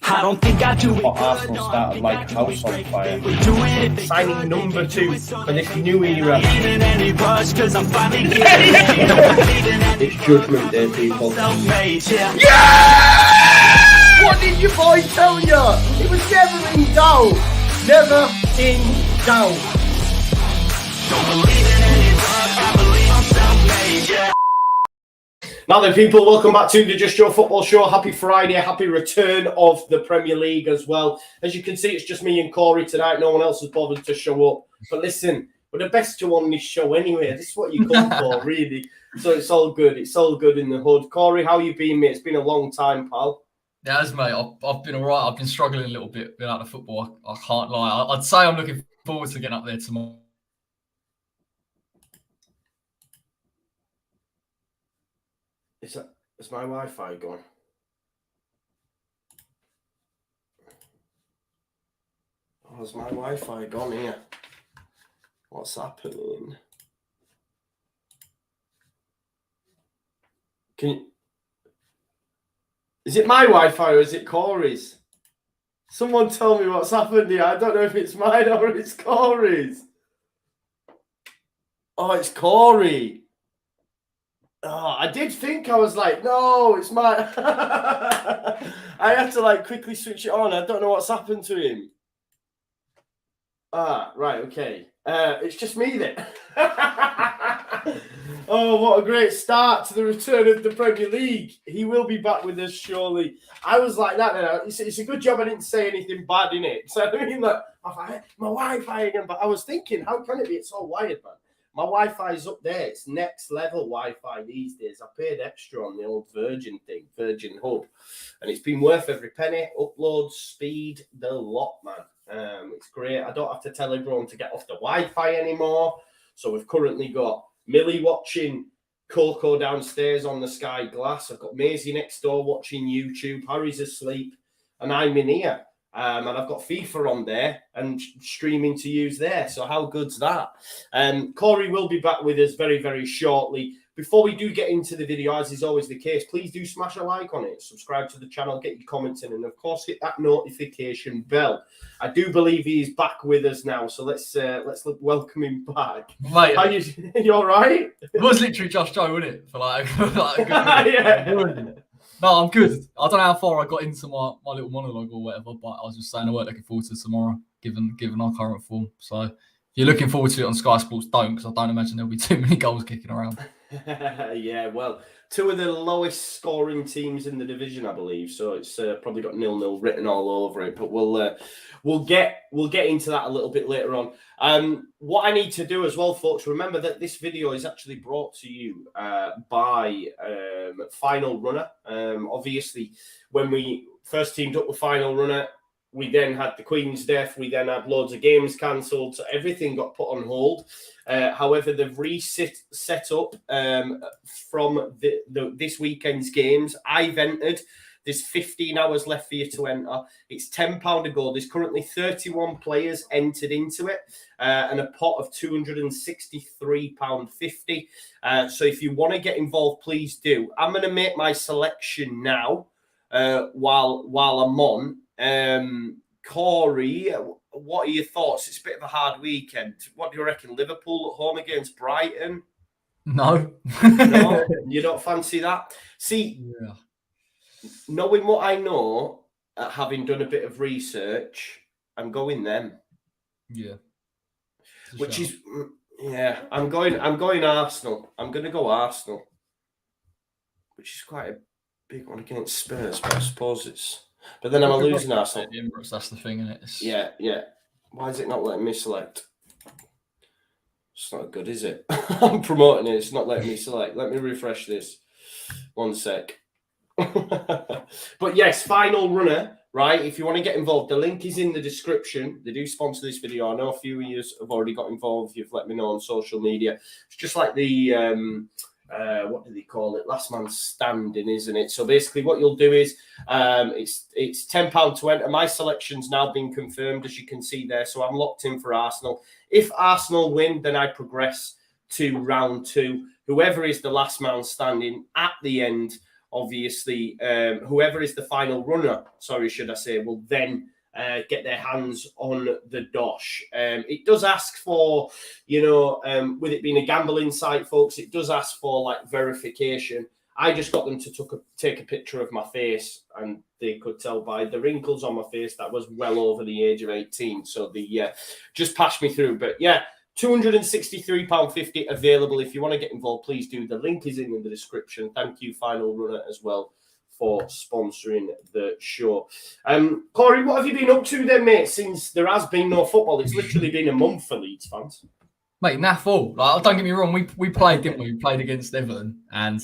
I don't think I do it. Arsenal started like a house on fire. Signing number 2 for this new era. It's Judgment Day, people. Yeah! What did your boy tell you? It was never in doubt. Never in doubt. Don't believe in any luck, I believe I'm self-made, yeah. Now then, people, welcome back to the Just Joe Football Show. Happy Friday, happy return of the Premier League as well. As you can see, it's just me and Corey tonight. No one else has bothered to show up. But listen, we're the best two on this show anyway. This is what you come for, really. So it's all good. It's all good in the hood. Corey, how you been, mate? It's been a long time, pal. Yeah, mate. I've been all right. I've been struggling a little bit without the football. I can't lie. I'd say I'm looking forward to getting up there tomorrow. Is my Wi-Fi gone? Oh, has my Wi-Fi gone here? What's happening? Is it my Wi-Fi or is it Corey's? Someone tell me what's happened here. I don't know if it's mine or it's Corey's. Oh, it's Corey. Oh, I did think, I was like, no, it's my... I had to like quickly switch it on. I don't know what's happened to him. Ah, right, okay. It's just me then. Oh, what a great start to the return of the Premier League. He will be back with us, surely. I was like that. It's a good job I didn't say anything bad, innit? So I mean, like, my Wi-Fi again. But I was thinking, how can it be? It's all wired, man. My Wi-Fi's up there. It's next level Wi-Fi these days. I paid extra on the old Virgin thing, Virgin Hub. And it's been worth every penny. Upload, speed, the lot, man. It's great. I don't have to tell everyone to get off the Wi-Fi anymore. So we've currently got Millie watching Coco downstairs on the Sky Glass. I've got Maisie next door watching YouTube. Harry's asleep. And I'm in here. And I've got FIFA on there and streaming to use there. So how good's that? Corey will be back with us very, very shortly. Before we do get into the video, as is always the case, please do smash a like on it. Subscribe to the channel, get your comments in, and of course, hit that notification bell. I do believe he is back with us now, so let's welcome him back. Mate, you all right? It was literally Just Joe, wasn't it? For like a good yeah. No, I'm good. I don't know how far I got into my little monologue or whatever, but I was just saying I weren't looking forward to tomorrow, given our current form. So if you're looking forward to it on Sky Sports, don't, because I don't imagine there'll be too many goals kicking around. Yeah, well, two of the lowest scoring teams in the division, I believe. So it's probably got 0-0 written all over it. But we'll get into that a little bit later on. What I need to do as well, folks, remember that this video is actually brought to you by Final Runner. Obviously, when we first teamed up with Final Runner, we then had the Queen's death. We then had loads of games cancelled. So everything got put on hold. However, they've set up from this weekend's games. I've entered. There's 15 hours left for you to enter. It's £10 a goal. There's currently 31 players entered into it and a pot of £263.50. So if you want to get involved, please do. I'm going to make my selection now while I'm on. Corey, what are your thoughts? It's a bit of a hard weekend. What do you reckon? Liverpool at home against Brighton? No. No, you don't fancy that? See, yeah. Knowing what I know, having done a bit of research, I'm going them. Yeah. Which is, yeah, I'm going Arsenal. I'm going to go Arsenal, which is quite a big one against Spurs, but I suppose it's. But then I'm losing Arsenal. That's the thing, isn't it? Yeah. Why is it not letting me select? It's not good, is it? I'm promoting it. It's not letting me select. Let me refresh this. 1 sec. But yes, Final Runner, right? If you want to get involved, the link is in the description. They do sponsor this video. I know a few of you have already got involved. You've let me know on social media. It's just like the what do they call it? Last man standing, isn't it? So basically what you'll do is it's £10 to enter. My selection's now been confirmed, as you can see there. So I'm locked in for Arsenal. If Arsenal win, then I progress to round 2. Whoever is the last man standing at the end obviously, whoever is the final runner, should I say, will then get their hands on the dosh. It does ask for, with it being a gambling site, folks, it does ask for like verification. I just got them to take a picture of my face, and they could tell by the wrinkles on my face that was well over the age of 18. So they just passed me through. But yeah, £263.50 available. If you want to get involved, please do. The link is in the description. Thank you, Final Runner, as well, for sponsoring the show. Corey, what have you been up to then, mate, since there has been no football? It's literally been a month for Leeds fans. Mate, naff all. Like, don't get me wrong, we played, didn't we? We played against Everton, and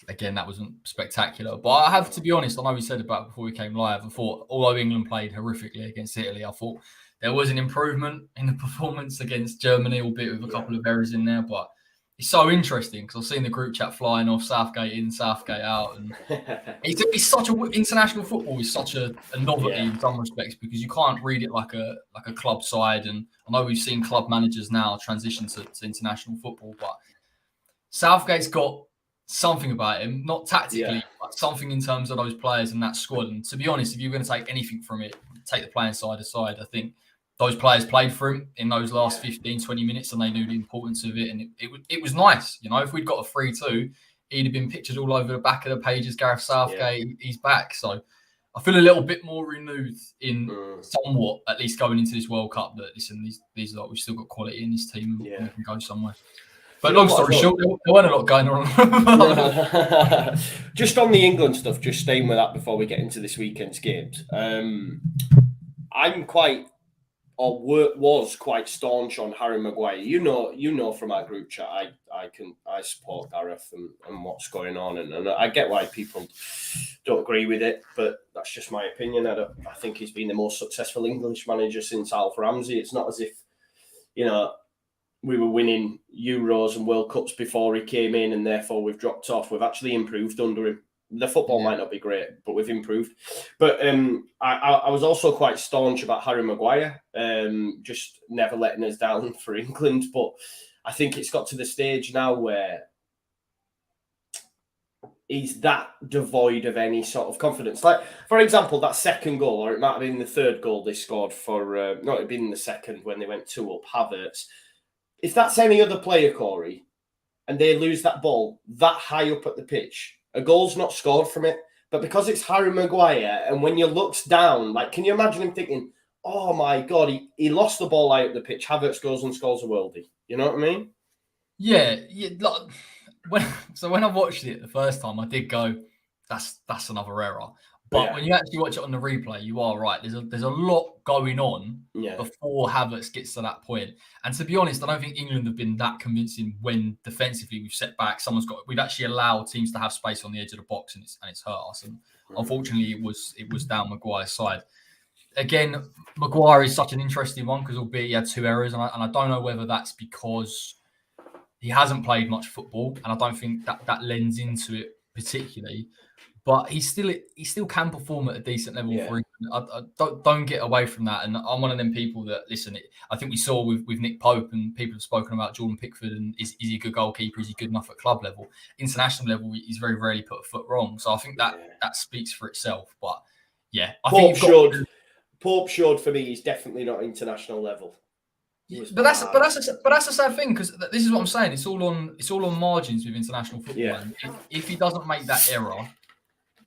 again, that wasn't spectacular. But I have to be honest, I know we said about it before we came live, I thought, although England played horrifically against Italy, I thought there was an improvement in the performance against Germany, albeit with a couple of errors in there. But it's so interesting because I've seen the group chat flying off, Southgate in, Southgate out. And it's such international football is such a novelty in some respects because you can't read it like a club side. And I know we've seen club managers now transition to international football, but Southgate's got something about him, not tactically, but something in terms of those players and that squad. And to be honest, if you're going to take anything from it, take the playing side aside, I think those players played for him in those last 15, 20 minutes and they knew the importance of it. And it was nice. If we'd got a 3-2, he'd have been pictured all over the back of the pages. Gareth Southgate, he's back. So I feel a little bit more renewed in somewhat, at least going into this World Cup, that listen, these are, we've still got quality in this team and we can go somewhere. But long story short, there weren't a lot going on. Just on the England stuff, just staying with that before we get into this weekend's games. I'm was quite staunch on Harry Maguire. You know from our group chat, I support Gareth and what's going on, and I get why people don't agree with it, but that's just my opinion. I think he's been the most successful English manager since Alf Ramsey. It's not as if we were winning Euros and World Cups before he came in, and therefore we've dropped off. We've actually improved under him. The football might not be great, but we've improved. But I was also quite staunch about Harry Maguire, just never letting us down for England. But I think it's got to the stage now where he's that devoid of any sort of confidence. Like, for example, that second goal, or it might have been the third goal they scored for, no, it'd been the second when they went 2-up, Havertz. If that's any other player, Corey, and they lose that ball that high up at the pitch, a goal's not scored from it. But because it's Harry Maguire, and when you looks down, like, can you imagine him thinking, oh my God, he lost the ball high up the pitch, Havertz goes and scores a worldie. You know what I mean? Yeah. Like, when I watched it the first time, I did go, that's another error. But when you actually watch it on the replay, you are right. There's a lot going on before Havertz gets to that point. And to be honest, I don't think England have been that convincing when defensively we've set back. We've actually allowed teams to have space on the edge of the box, and it's hurt us. And unfortunately, it was down Maguire's side. Again, Maguire is such an interesting one because albeit he had 2 errors, and I don't know whether that's because he hasn't played much football, and I don't think that lends into it particularly. But he still can perform at a decent level for England. I don't get away from that. And I'm one of them people that, listen, I think we saw with Nick Pope, and people have spoken about Jordan Pickford and is he a good goalkeeper? Is he good enough at club level? International level, he's very rarely put a foot wrong. So I think that speaks for itself. But yeah, Pope showed for me he's definitely not international level. But that's a sad thing because this is what I'm saying. It's all on margins with international football. Yeah. If he doesn't make that error,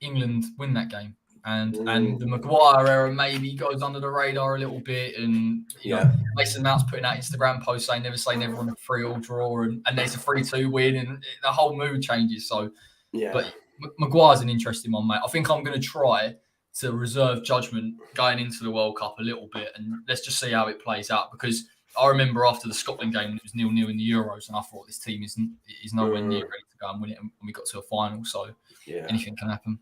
England win that game, and the Maguire error maybe goes under the radar a little bit, and you know, Mason Mount's putting out Instagram posts saying never say never on a 3-3 draw, and there's a 3-2 win, and the whole mood changes. So, but Maguire's an interesting one, mate. I think I'm going to try to reserve judgment going into the World Cup a little bit, and let's just see how it plays out because I remember after the Scotland game, it was 0-0 in the Euros, and I thought this team is nowhere near ready to go and win it, and we got to a final. So anything can happen.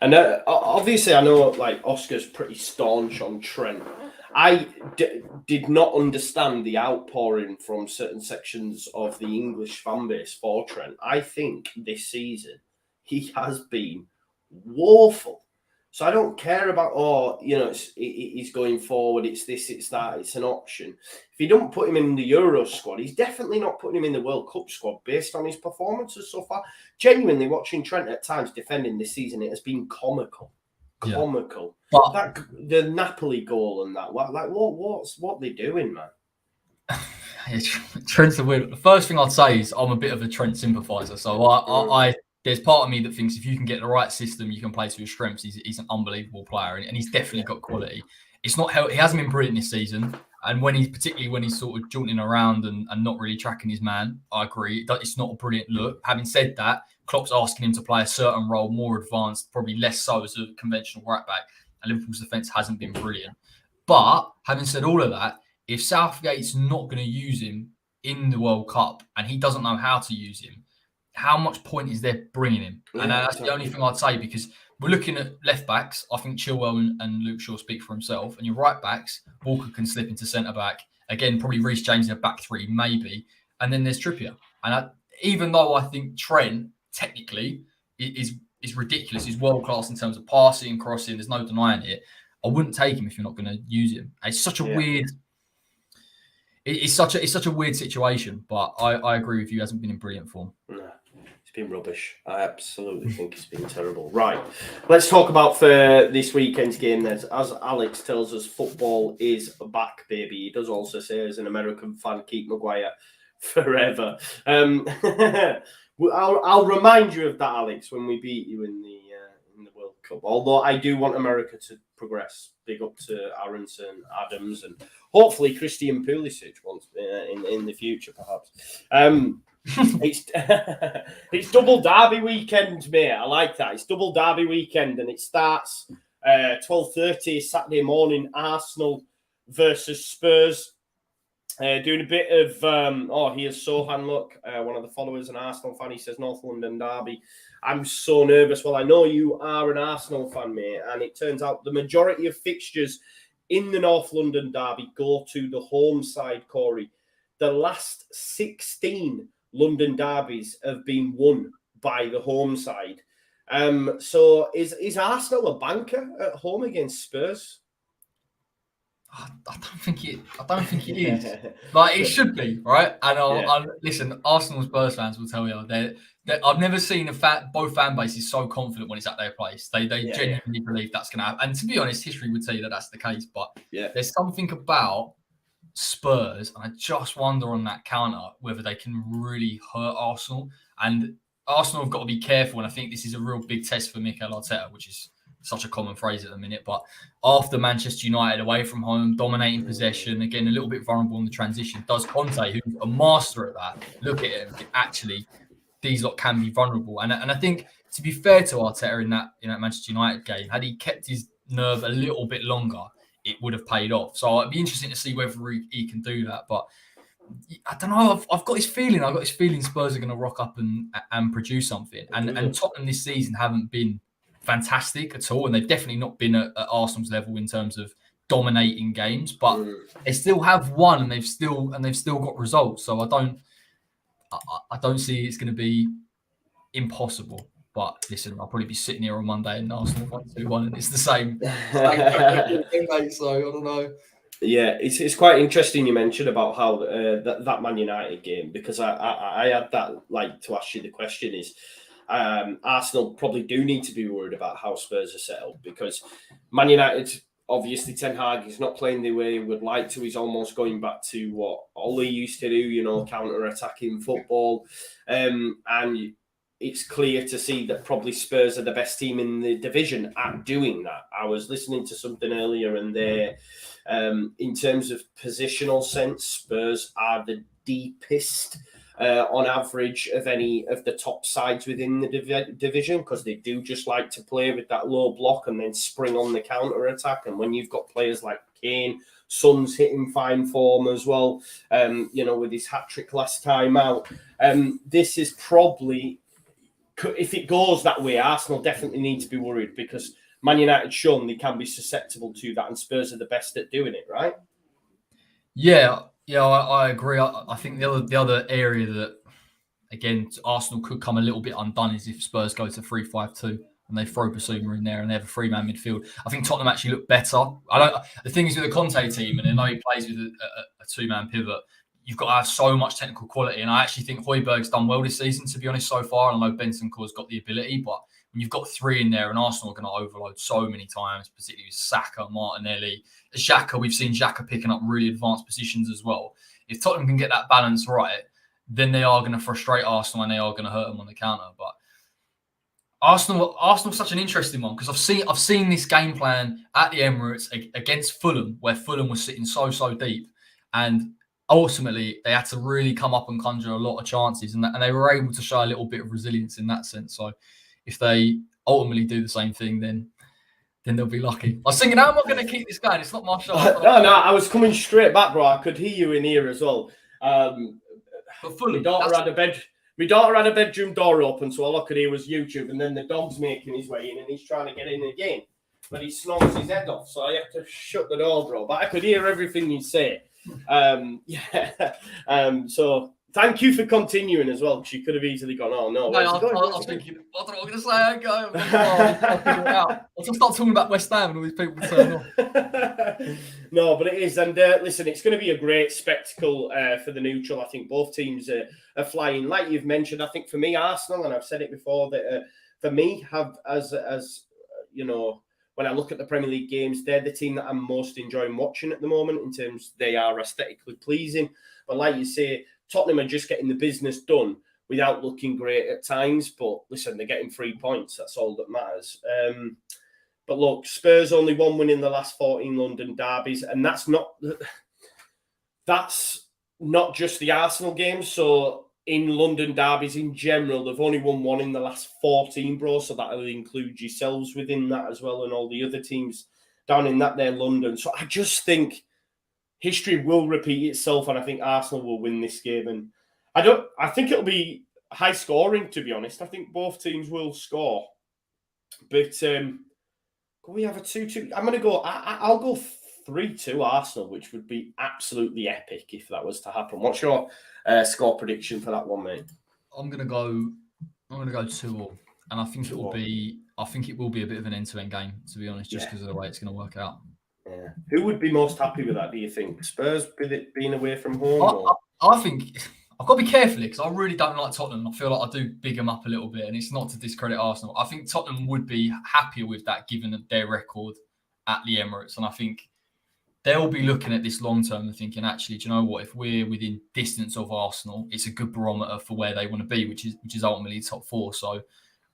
And obviously, I know like Oscar's pretty staunch on Trent. I did not understand the outpouring from certain sections of the English fan base for Trent. I think this season he has been woeful. So I don't care about, he's going forward, it's this, it's that, it's an option. If you don't put him in the Euro squad, he's definitely not putting him in the World Cup squad based on his performances so far. Genuinely, watching Trent at times defending this season, it has been comical. Comical. Yeah. But the Napoli goal and that, what they doing, man? Trent's a weird. The first thing I'd say is I'm a bit of a Trent sympathiser. So I there's part of me that thinks if you can get the right system, you can play to his strengths. He's an unbelievable player, and he's definitely got quality. It's not he hasn't been brilliant this season, and particularly when he's sort of jaunting around and not really tracking his man, I agree. It's not a brilliant look. Having said that, Klopp's asking him to play a certain role, more advanced, probably less so as a conventional right back, and Liverpool's defence hasn't been brilliant. But having said all of that, if Southgate's not going to use him in the World Cup and he doesn't know how to use him, how much point is there bringing him? And that's the only thing I'd say, because we're looking at left backs. I think Chilwell and Luke Shaw speak for himself. And your right backs, Walker can slip into centre back. Again, probably Reece James in a back three, maybe. And then there's Trippier. And even though I think Trent technically is ridiculous, he's world class in terms of passing, crossing, there's no denying it, I wouldn't take him if you're not going to use him. It's such a weird. It's such a weird situation, but I agree with you. He hasn't been in brilliant form. No, it's been rubbish. I absolutely think it's been terrible. Right, let's talk about for this weekend's game. As Alex tells us, football is back, baby. He does also say, as an American fan, keep Maguire forever. I'll remind you of that, Alex, when we beat you in the World Cup. Although I do want America to progress. Big up to Aronson, Adams, and hopefully Christian Pulisic once in the future, perhaps. It's double derby weekend, mate. I like that. It's double derby weekend, and it starts 12:30 Saturday morning. Arsenal versus Spurs. Doing a bit of here's Sohan. Look, one of the followers, an Arsenal fan. He says North London derby. I'm so nervous. Well, I know you are an Arsenal fan, mate, and it turns out the majority of fixtures in the North London derby go to the home side, Corey. The last 16 London derbies have been won by the home side. So is Arsenal a banker at home against Spurs? I don't think it is. Like, it should be, right? And listen, Arsenal Spurs fans will tell you that I've never seen both fan bases so confident when it's at their place. They genuinely believe that's going to happen. And to be honest, history would tell you that that's the case. But there's something about Spurs, and I just wonder on that counter whether they can really hurt Arsenal. And Arsenal have got to be careful. And I think this is a real big test for Mikel Arteta, which is such a common phrase at the minute. But after Manchester United away from home, dominating possession, again, a little bit vulnerable in the transition, does Conte, who's a master at that, look at it and think, actually, these lot can be vulnerable. And I think, to be fair to Arteta in that Manchester United game, had he kept his nerve a little bit longer, it would have paid off. So it'd be interesting to see whether he can do that. But I don't know. I've got this feeling. I've got this feeling Spurs are going to rock up and produce something. And Tottenham this season haven't been fantastic at all, and they've definitely not been at Arsenal's level in terms of dominating games. But they still have won, and they've still got results. So I don't see it's going to be impossible. But listen, I'll probably be sitting here on Monday and Arsenal 1-2-1, and it's the same. So I don't know. Yeah, it's quite interesting you mentioned about how that Man United game, because I had that to ask you the question is, Arsenal probably do need to be worried about how Spurs are set up, because Man United, obviously Ten Hag is not playing the way he would like to. He's almost going back to what Ole used to do, counter-attacking football. And it's clear to see that probably Spurs are the best team in the division at doing that. I was listening to something earlier, and in terms of positional sense, Spurs are the deepest on average of any of the top sides within the division, because they do just like to play with that low block and then spring on the counter attack. And when you've got players like Kane, Son's hitting fine form as well, with his hat trick last time out, this is probably, if it goes that way, Arsenal definitely need to be worried, because Man United shown they can be susceptible to that, and Spurs are the best at doing it, right? Yeah, I agree. I think the other area that, again, Arsenal could come a little bit undone is if Spurs go to 3-5-2. and they throw Basuma in there, and they have a 3-man midfield. I think Tottenham actually look better. The thing is with the Conte team, and I know he plays with a 2-man pivot, you've got to have so much technical quality. And I actually think Højbjerg's done well this season, to be honest, so far. And I know Bentancur's got the ability, but when you've got 3 in there, and Arsenal are going to overload so many times, particularly with Saka, Martinelli, Xhaka. We've seen Xhaka picking up really advanced positions as well. If Tottenham can get that balance right, then they are going to frustrate Arsenal and they are going to hurt them on the counter. But Arsenal's such an interesting one because I've seen this game plan at the Emirates against Fulham, where Fulham was sitting so deep, and ultimately they had to really come up and conjure a lot of chances, and they were able to show a little bit of resilience in that sense. So if they ultimately do the same thing, then they'll be lucky. I was thinking, how am I going to keep this going? It's not my show. No, I was coming straight back, bro. I could hear you in here as well. But Fulham, my daughter had a bedroom door open, so all I could hear was YouTube, and then the dog's making his way in, and he's trying to get in again, but he snores his head off, so I have to shut the door, bro. But I could hear everything you say. So thank you for continuing as well, because you could have easily gone, oh no. I was thinking, I don't know what I'm going to say. I go, I'll figure it out. I'll just start talking about West Ham and all these people turn off. No, but it is. And listen, it's going to be a great spectacle for the neutral. I think both teams are flying. Like you've mentioned, I think for me, Arsenal, and I've said it before, that for me, have as you know, when I look at the Premier League games, they're the team that I'm most enjoying watching at the moment in terms they are aesthetically pleasing. But like you say, Tottenham are just getting the business done without looking great at times. But listen, they're getting 3 points. That's all that matters. But look, Spurs only 1 win in the last 14 London derbies. And that's not just the Arsenal games. So in London derbies in general, they've only won 1 in the last 14, bro. So that'll include yourselves within that as well, and all the other teams down in that there London. So I just think history will repeat itself, and I think Arsenal will win this game. And I think it'll be high scoring, to be honest. I think both teams will score. But can we have a 2-2? I'm going to go, I'll go 3-2 Arsenal, which would be absolutely epic if that was to happen. What's your score prediction for that one, mate? I'm going to go 2-2, and I think it will be a bit of an end-to-end game, to be honest, just because of the way it's going to work out. Yeah. Who would be most happy with that, do you think? Spurs being away from home? I think I've got to be careful because I really don't like Tottenham. I feel like I do big them up a little bit, and it's not to discredit Arsenal. I think Tottenham would be happier with that given their record at the Emirates, and I think they'll be looking at this long term and thinking, actually, do you know what? If we're within distance of Arsenal, it's a good barometer for where they want to be, which is ultimately top 4. So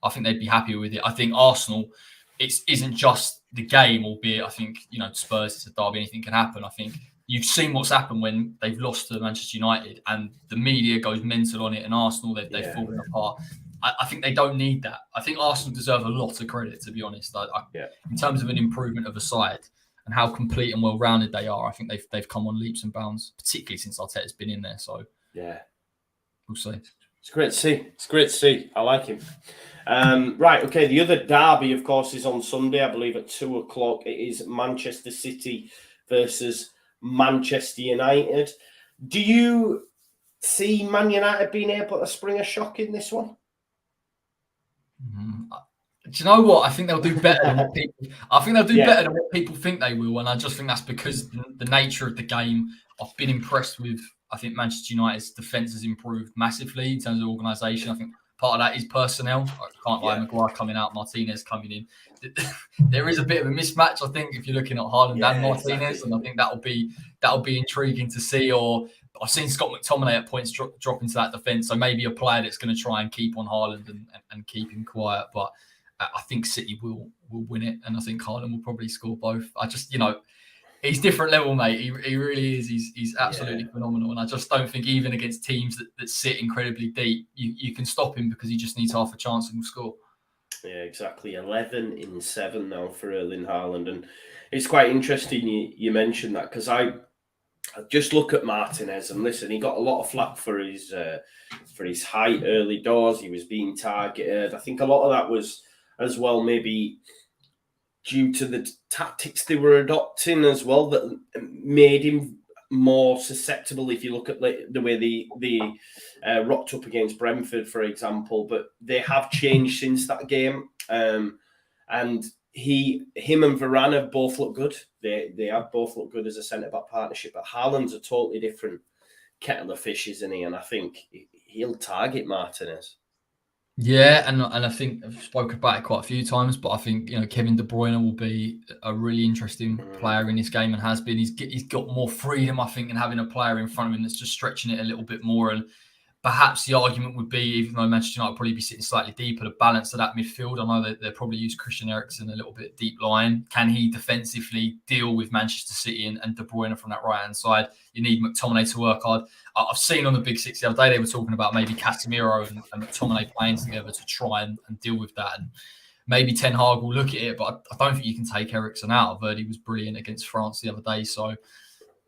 I think they'd be happier with it. I think Arsenal, it isn't just the game, albeit I think, you know, Spurs, it's a derby, anything can happen. I think you've seen what's happened when they've lost to Manchester United and the media goes mental on it, and Arsenal, they've fallen apart. I think they don't need that. I think Arsenal deserve a lot of credit, to be honest. In terms of an improvement of a side and how complete and well-rounded they are, I think they've come on leaps and bounds, particularly since Arteta's been in there. So yeah, we'll see. It's great to see. I like him. Right, okay. The other derby, of course, is on Sunday, I believe, at 2:00. It is Manchester City versus Manchester United. Do you see Man United being able to spring a shock in this one? Do you know what? I think they'll do better than what people. I think they'll do better than what people think they will, and I just think that's because the nature of the game. I've been impressed with. I think Manchester United's defence has improved massively in terms of organisation. I think part of that is personnel. I can't lie, Maguire coming out, Martinez coming in. There is a bit of a mismatch, I think, if you're looking at Haaland and Martinez, and I think that'll be intriguing to see. Or I've seen Scott McTominay at points drop into that defence, so maybe a player that's going to try and keep on Haaland and keep him quiet. But I think City will win it, and I think Haaland will probably score both. I just, he's different level, mate. He really is. He's absolutely phenomenal. And I just don't think even against teams that sit incredibly deep, you can stop him because he just needs half a chance and will score. Yeah, exactly. 11 in 7 now for Erling Haaland. And it's quite interesting you mentioned that, because I just look at Martinez and listen, he got a lot of flack for his height early doors. He was being targeted. I think a lot of that was as well maybe due to the tactics they were adopting as well, that made him more susceptible. If you look at the way they rocked up against Brentford, for example, but they have changed since that game. and him and Varane have both looked good. They have both looked good as a centre-back partnership, but Haaland's a totally different kettle of fish, isn't he? And I think he'll target Martinez. Yeah, and I think I've spoken about it quite a few times, but I think Kevin De Bruyne will be a really interesting player in this game and has been. He's got more freedom, I think, in having a player in front of him that's just stretching it a little bit more. And perhaps the argument would be, even though Manchester United will probably be sitting slightly deeper, the balance of that midfield. I know that they'll probably use Christian Eriksen a little bit deep line. Can he defensively deal with Manchester City and De Bruyne from that right-hand side? You need McTominay to work hard. I've seen on the Big Six the other day, they were talking about maybe Casemiro and McTominay playing together to try and deal with that. And maybe Ten Hag will look at it, but I don't think you can take Eriksen out. I've heard he was brilliant against France the other day. So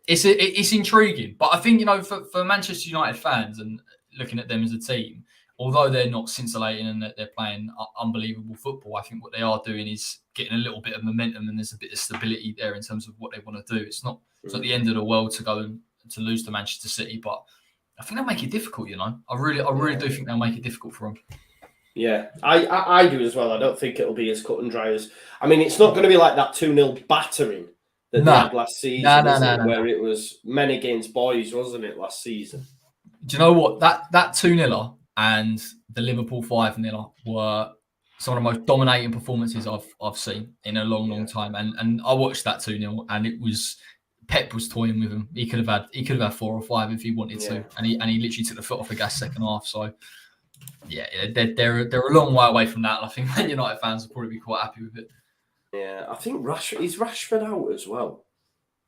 it's intriguing. But I think, for Manchester United fans and looking at them as a team, although they're not scintillating and they're playing unbelievable football, I think what they are doing is getting a little bit of momentum and there's a bit of stability there in terms of what they want to do. It's not the end of the world to go and to lose to Manchester City, but I think they'll make it difficult. I really do think they'll make it difficult for them. Yeah, I do as well. I don't think it'll be as cut and dry as. I mean, it's not going to be like that 2-0 battering that they had last season, where it was men against boys, wasn't it, last season? Do you know what? That 2-0 and the Liverpool 5-0 were some of the most dominating performances I've seen in a long time. And I watched that 2-0 and it was Pep was toying with him. He could have had 4 or 5 if he wanted to, and he literally took the foot off the gas second half. So yeah, they're a long way away from that. And I think Man United fans will probably be quite happy with it. Yeah, I think Rashford out as well.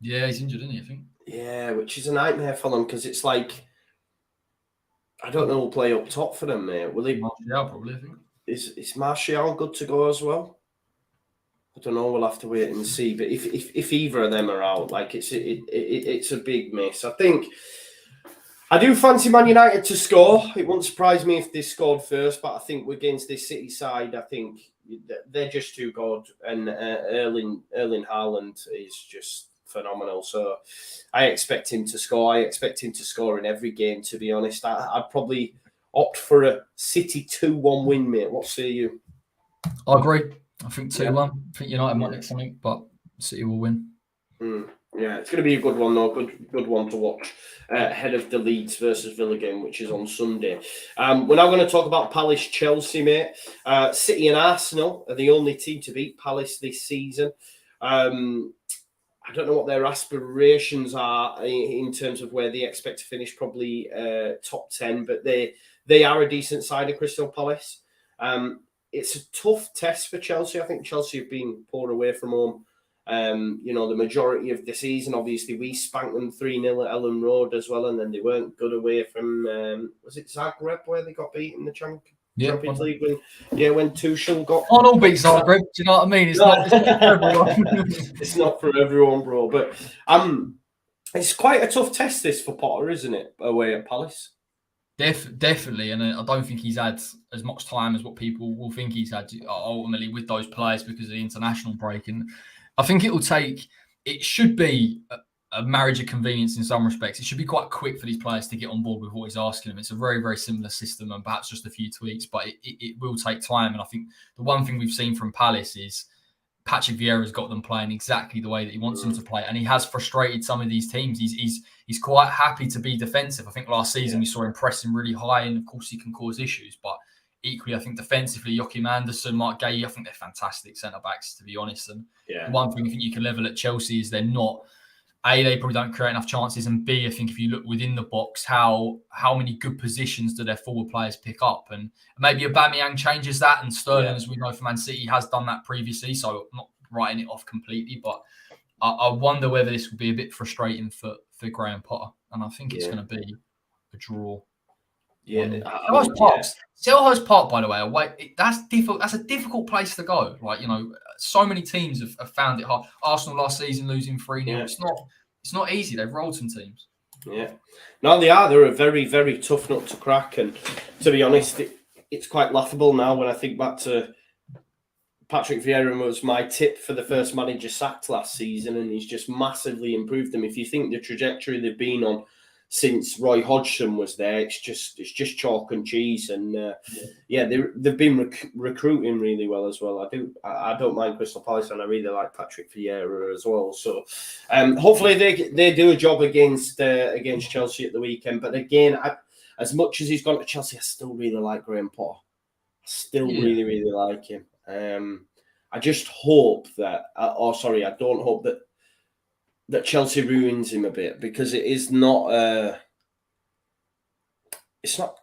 Yeah, he's injured, isn't he? I think. Yeah, which is a nightmare for them because it's like, I don't know who'll play up top for them, mate. Will he? Martial probably, I think. Is Martial good to go as well? I don't know. We'll have to wait and see. But if either of them are out, like it's a big miss. I do fancy Man United to score. It wouldn't surprise me if they scored first, but I think against this City side, I think they're just too good. And Erling Haaland is just phenomenal. So I expect him to score. I expect him to score in every game, to be honest. I'd probably opt for a City 2-1 win, mate. What say you? I agree. I think 2-1. I think United might nick something, but City will win. Yeah, it's going to be a good one, though. Good one to watch ahead of the Leeds versus Villa game, which is on Sunday. We're now going to talk about Palace Chelsea, mate. City and Arsenal are the only team to beat Palace this season. I don't know what their aspirations are in terms of where they expect to finish, probably top 10, but they are a decent side of Crystal Palace. It's a tough test for Chelsea. I think Chelsea have been poor away from home. The majority of the season, obviously, we spanked them 3-0 at Ellen Road as well, and then they weren't good away from, was it Zagreb where they got beaten in the Champions League when Tuchel got... Arnold beat Zagreb, do you know what I mean? It's not for everyone. It's not for everyone, bro, but it's quite a tough test this for Potter, isn't it, away at Palace? Definitely, and I don't think he's had as much time as what people will think he's had ultimately with those players because of the international break. And I think it should be a marriage of convenience in some respects. It should be quite quick for these players to get on board with what he's asking them. It's a very, very similar system and perhaps just a few tweaks, but it will take time. And I think the one thing we've seen from Palace is Patrick Vieira's got them playing exactly the way that he wants them to play, and he has frustrated some of these teams. He's quite happy to be defensive. I think last season we saw him pressing really high, and of course he can cause issues. But equally, I think defensively, Joachim Andersen, Mark Gay, I think they're fantastic centre backs, to be honest. And the one thing I think you can level at Chelsea is they're not. A, they probably don't create enough chances, and B, I think if you look within the box, how many good positions do their forward players pick up? And maybe Aubameyang changes that, and Sterling, as we know from Man City, has done that previously, so I'm not writing it off completely, but I wonder whether this will be a bit frustrating for Graham Potter, and I think it's going to be a draw. Selhurst Park, by the way, that's a difficult place to go. Like, so many teams have found it hard. Arsenal last season losing 3-0. Yeah. It's not easy. They've rolled some teams. Yeah. No, they are. They're a very, very tough nut to crack. And to be honest, it's quite laughable now when I think back to Patrick Vieira was my tip for the first manager sacked last season, and he's just massively improved them. If you think the trajectory they've been on since Roy Hodgson was there. It's just chalk and cheese, and they've been recruiting really well as well. I don't mind Crystal Palace, and I really like Patrick Vieira as well. So hopefully they do a job against Chelsea at the weekend. But again, as much as he's gone to Chelsea, I still really like Graham Potter. I still really, really like him. I just hope that, I don't hope that Chelsea ruins him a bit, because it is not. It's not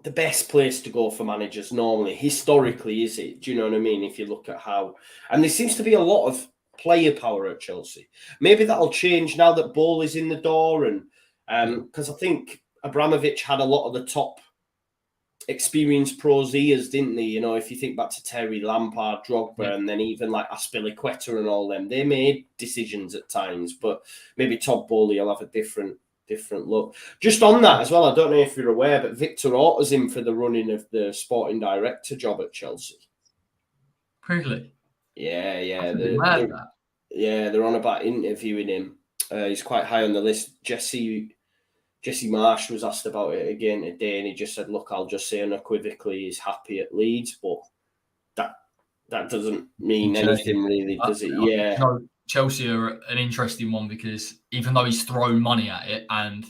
the best place to go for managers normally. Historically, is it? Do you know what I mean? If you look at how, and there seems to be a lot of player power at Chelsea. Maybe that'll change now that Ball is in the door, and because I think Abramovich had a lot of the top experienced pros ears, didn't they? You know, if you think back to Terry, Lampard, Drogba, and then even like Aspilicueta and all them, they made decisions at times, but maybe Todd Bowley will have a different look. Just on that as well, I don't know if you're aware, but Victor Orta's in for the running of the sporting director job at Chelsea. Really? Yeah. They're on about interviewing him. He's quite high on the list. Jesse Marsh was asked about it again today, and he just said, look, I'll just say unequivocally he's happy at Leeds, but that doesn't mean anything really, does it? Yeah. No, Chelsea are an interesting one, because even though he's thrown money at it, and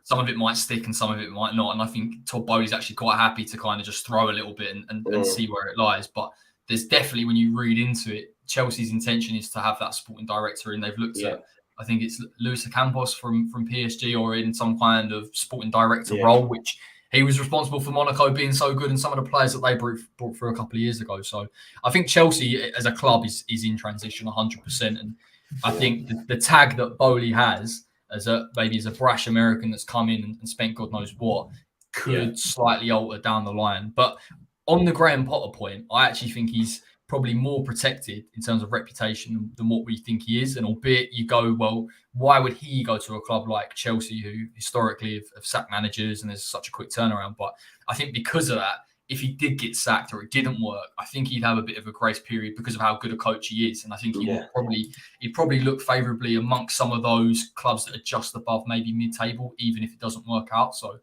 some of it might stick and some of it might not, and I think Todd Bowley's actually quite happy to kind of just throw a little bit and see where it lies. But there's definitely, when you read into it, Chelsea's intention is to have that sporting director, and they've looked at, I think it's Luis Campos from PSG, or in some kind of sporting director role, which he was responsible for Monaco being so good and some of the players that they brought through a couple of years ago. So I think Chelsea as a club is in transition 100%. And I think the tag that Bowley has as a brash American that's come in and spent God knows what could slightly alter down the line. But on the Graham Potter point, I actually think he's probably more protected in terms of reputation than what we think he is. And albeit you go, well, why would he go to a club like Chelsea, who historically have sacked managers and there's such a quick turnaround? But I think because of that, if he did get sacked or it didn't work, I think he'd have a bit of a grace period because of how good a coach he is. And I think he'd probably look favourably amongst some of those clubs that are just above maybe mid-table, even if it doesn't work out. So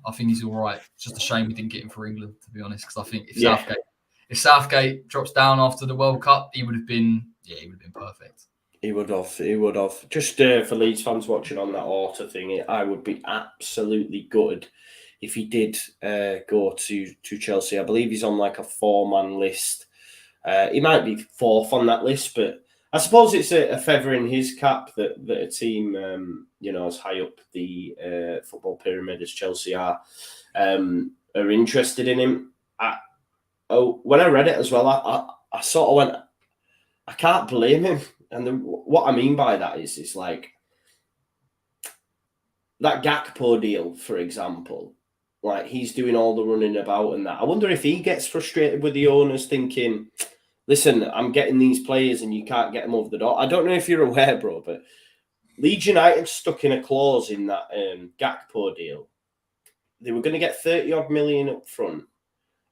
I think he's all right. It's just a shame we didn't get him for England, to be honest, because I think if Southgate drops down after the World Cup, he would have been perfect. He would have. Just for Leeds fans watching on that Orta thing, I would be absolutely gutted if he did go to Chelsea. I believe he's on like a 4-man list. He might be 4th on that list, but I suppose it's a feather in his cap that a team, as high up the football pyramid as Chelsea are interested in him. When I read it as well, I sort of went, I can't blame him. And what I mean by that is like that Gakpo deal, for example. Like, he's doing all the running about and that. I wonder if he gets frustrated with the owners thinking, listen, I'm getting these players and you can't get them over the door. I don't know if you're aware, bro, but Leeds United stuck in a clause in that Gakpo deal. They were going to get 30-odd million up front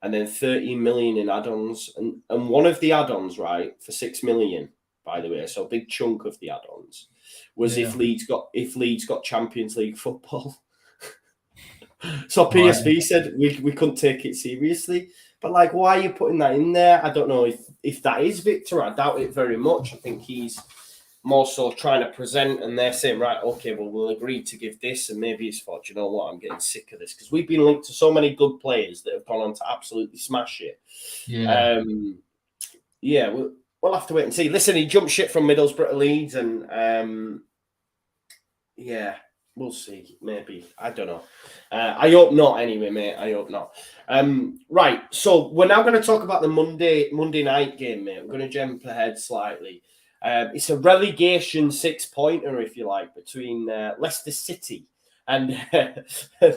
and then 30 million in add-ons. And one of the add-ons, right, for 6 million, by the way, so a big chunk of the add-ons, was if Leeds got Champions League football. So PSV said we couldn't take it seriously. But, like, why are you putting that in there? I don't know if that is Victor. I doubt it very much. I think he's more so trying to present, and they're saying, right, okay, well, we'll agree to give this, and maybe he's thought, you know what, I'm getting sick of this, because we've been linked to so many good players that have gone on to absolutely smash it. We'll have to wait and see. Listen, he jumped ship from Middlesbrough to Leeds, and we'll see. Maybe. I don't know. I hope not anyway, mate. I hope not. Right, so we're now going to talk about the Monday night game, mate. We're going to jump ahead slightly. It's a relegation 6-pointer, if you like, between Leicester City and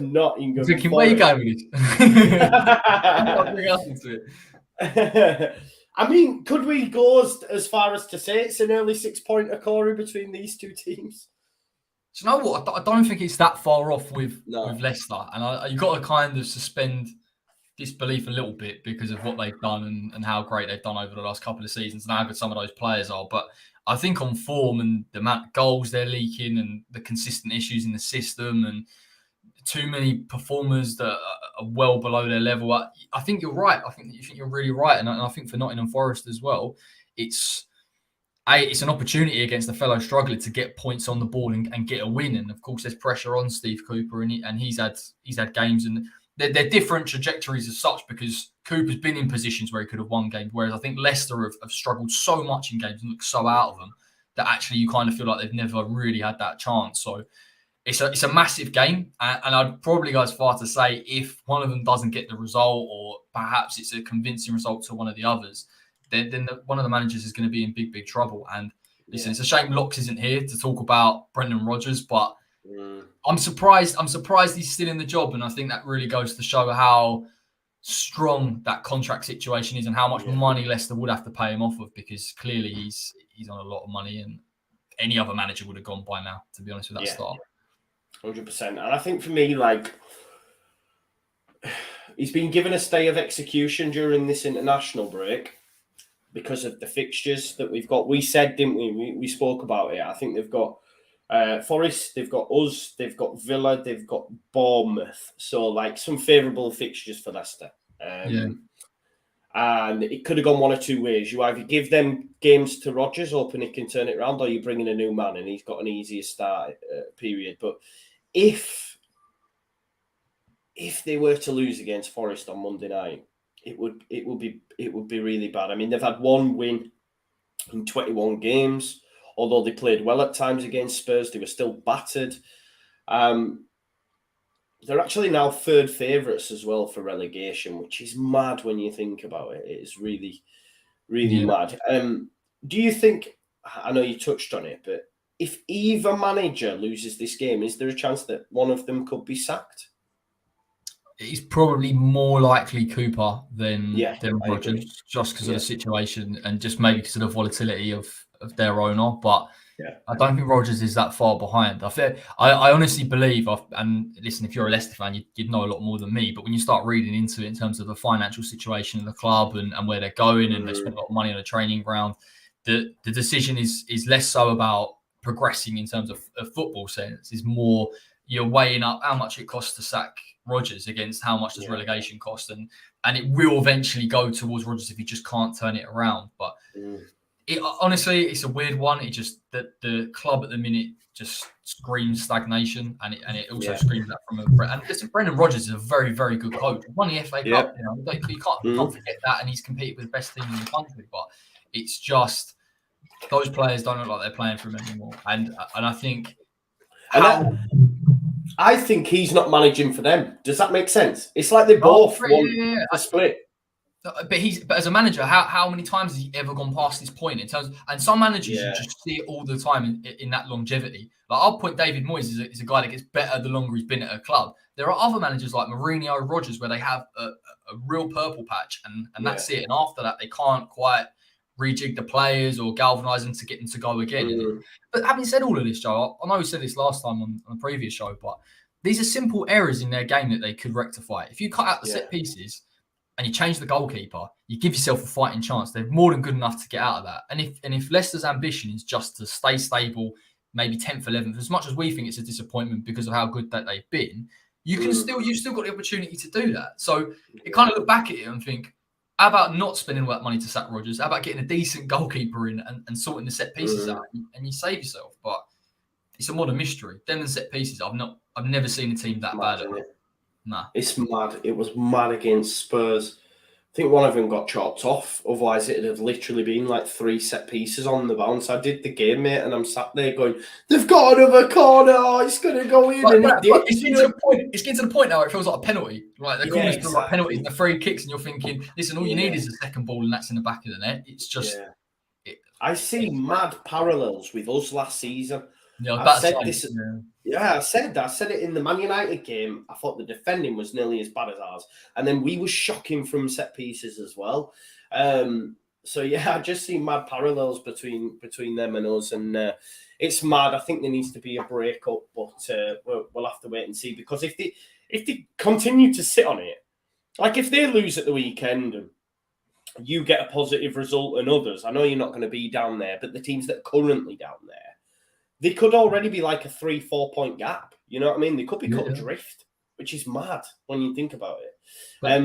Nottingham Forest. Where are you going with this? I mean, could we go as far as to say it's an early 6-pointer, Corey, between these two teams? Do you know what? I don't think it's that far off with Leicester, and you've got to kind of suspend disbelief a little bit because of what they've done and how great they've done over the last couple of seasons and how good some of those players are. But I think on form and the amount of goals they're leaking and the consistent issues in the system and too many performers that are well below their level, I think you're right. I think you're really right. And I think for Nottingham Forest as well, it's an opportunity against a fellow struggler to get points on the board and get a win. And of course, there's pressure on Steve Cooper, and he's had games, and they're different trajectories as such because Cooper's been in positions where he could have won games, whereas I think Leicester have struggled so much in games and look so out of them that actually you kind of feel like they've never really had that chance. So it's a massive game, and I'd probably go as far to say if one of them doesn't get the result, or perhaps it's a convincing result to one of the others, then one of the managers is going to be in big trouble. And listen, it's a shame Locks isn't here to talk about Brendan Rodgers, but I'm surprised he's still in the job, and I think that really goes to show how strong that contract situation is and how much money Leicester would have to pay him off of, because clearly he's on a lot of money, and any other manager would have gone by now, to be honest with that start. 100%. And I think for me, like, he's been given a stay of execution during this international break because of the fixtures that we've got. We said, didn't we? We spoke about it. I think they've got Forest, they've got us, they've got Villa, they've got Bournemouth. So, like, some favourable fixtures for Leicester. And it could have gone one or two ways. You either give them games to Rodgers, hoping he can turn it around, or you bring in a new man and he's got an easier start period. But if they were to lose against Forest on Monday night, it would be really bad. I mean, they've had one win in 21 games. Although they played well at times against Spurs, they were still battered. They're actually now third favourites as well for relegation, which is mad when you think about it. It is really, really mad. Do you think, I know you touched on it, but if either manager loses this game, is there a chance that one of them could be sacked? It's probably more likely Cooper than Rodgers, just because of the situation and just maybe because of the volatility of their owner. But I don't think Rodgers is that far behind. I honestly believe, and listen, if you're a Leicester fan, you'd know a lot more than me. But when you start reading into it in terms of the financial situation of the club and where they're going, and they spend a lot of money on a training ground, the decision is less so about progressing in terms of football sense. Is more you're weighing up how much it costs to sack Rodgers against how much does relegation cost, and it will eventually go towards Rodgers if he just can't turn it around. But honestly, it's a weird one. It just that the club at the minute just screams stagnation, and it also screams that from and listen, Brendan Rodgers is a very, very good coach. Won the FA Cup, you know, you can't forget that, and he's competed with the best team in the country. But it's just those players don't look like they're playing for him anymore, and I think. I think he's not managing for them. Does that make sense? It's like they both want a split. But as a manager, how many times has he ever gone past this point in terms? And some managers you just see it all the time in that longevity. Like I'll point David Moyes is a guy that gets better the longer he's been at a club. There are other managers like Mourinho, Rodgers, where they have a real purple patch, and that's it. And after that, they can't quite rejig the players or galvanise them to get them to go again. But having said all of this, Joe, I know we said this last time on the previous show, but these are simple errors in their game that they could rectify. If you cut out the set pieces and you change the goalkeeper, you give yourself a fighting chance. They're more than good enough to get out of that. And if Leicester's ambition is just to stay stable, maybe 10th, 11th, as much as we think it's a disappointment because of how good that they've been, you've still got the opportunity to do that. So you kind of look back at it and think, how about not spending all that money to sack Rodgers? How about getting a decent goalkeeper in and sorting the set pieces out, and you save yourself? But it's a modern mystery. Them and set pieces, I've never seen a team that bad at it. Nah. It's mad. It was mad against Spurs. I think one of them got chopped off. Otherwise, it'd have literally been like 3 set pieces on the bounce. I did the game, mate, and I'm sat there going, they've got another corner. Oh, it's going to go in. It's getting to the point now where it feels like a penalty. Right? The corners feel like penalties and the free kicks, and you're thinking, listen, all you need is a second ball, and that's in the back of the net. It's just... I see mad parallels with us last season. Yeah, I said this. Yeah, I said it in the Man United game. I thought the defending was nearly as bad as ours, and then we were shocking from set pieces as well. So I just see mad parallels between them and us, and it's mad. I think there needs to be a break-up, but we'll have to wait and see, because if they continue to sit on it, Like if they lose at the weekend and you get a positive result and others, I know you're not going to be down there, but the teams that are currently down there, they could already be like a 3-4 point gap. You know what I mean? They could be cut adrift, which is mad when you think about it. But,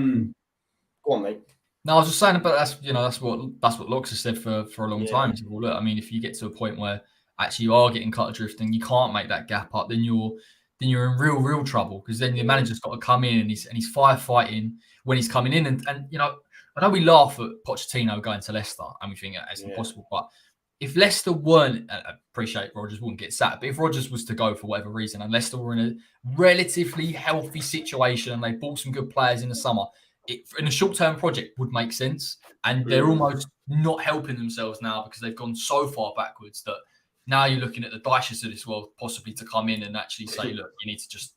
go on, mate. No, I was just saying, but that's what Locks has said for a long time. He said, well, look, I mean, if you get to a point where actually you are getting cut adrift and you can't make that gap up, then you're in real trouble, because then the manager's got to come in and he's firefighting when he's coming in. And you know, I know we laugh at Pochettino going to Leicester and we think it's impossible, but if Leicester weren't, I appreciate Rodgers wouldn't get sacked, but if Rodgers was to go for whatever reason and Leicester were in a relatively healthy situation and they bought some good players in the summer, in a short-term project would make sense. And they're almost not helping themselves now because they've gone so far backwards that now you're looking at the Dyches of this world possibly to come in and actually say, look, you need to just...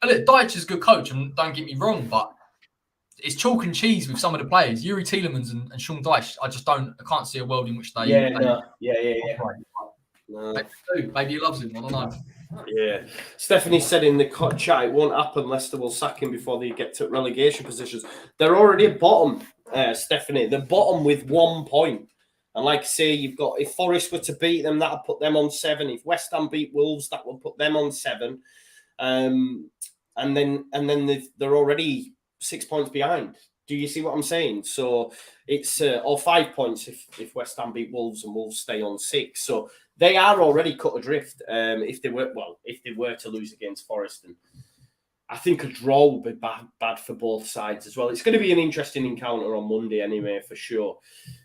Look, Dyche is a good coach, and don't get me wrong, but it's chalk and cheese with some of the players. Yuri Tielemans and Sean Dyche, I can't see a world in which they... Maybe he loves him, I don't know. Yeah. Stephanie said in the chat it won't happen. Leicester will sack him before they get to relegation positions. They're already at bottom, Stephanie. They're bottom with 1 point. And like I say, you've got, if Forest were to beat them, that'll put them on 7. If West Ham beat Wolves, that will put them on 7. And then they're already 6 points behind. Do you see what I'm saying? So it's or 5 points if West Ham beat Wolves and Wolves stay on 6. So they are already cut adrift. If they were to lose against Forest, and I think a draw would be bad for both sides as well. It's going to be an interesting encounter on Monday anyway, for sure,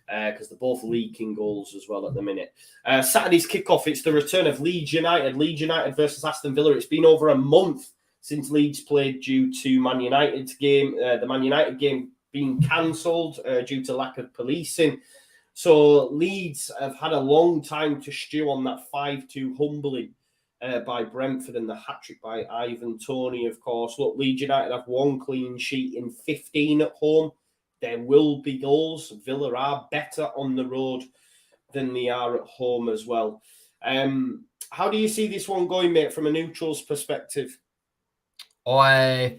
because they're both leaking goals as well at the minute. Saturday's kickoff, it's the return of Leeds United. Leeds United versus Aston Villa. It's been over a month since Leeds played due to Man United's game. The Man United game being cancelled due to lack of policing. So Leeds have had a long time to stew on that 5-2 humbling by Brentford and the hat-trick by Ivan Toney, of course. Look, Leeds United have 1 clean sheet in 15 at home. There will be goals. Villa are better on the road than they are at home as well. How do you see this one going, mate, from a neutral's perspective? I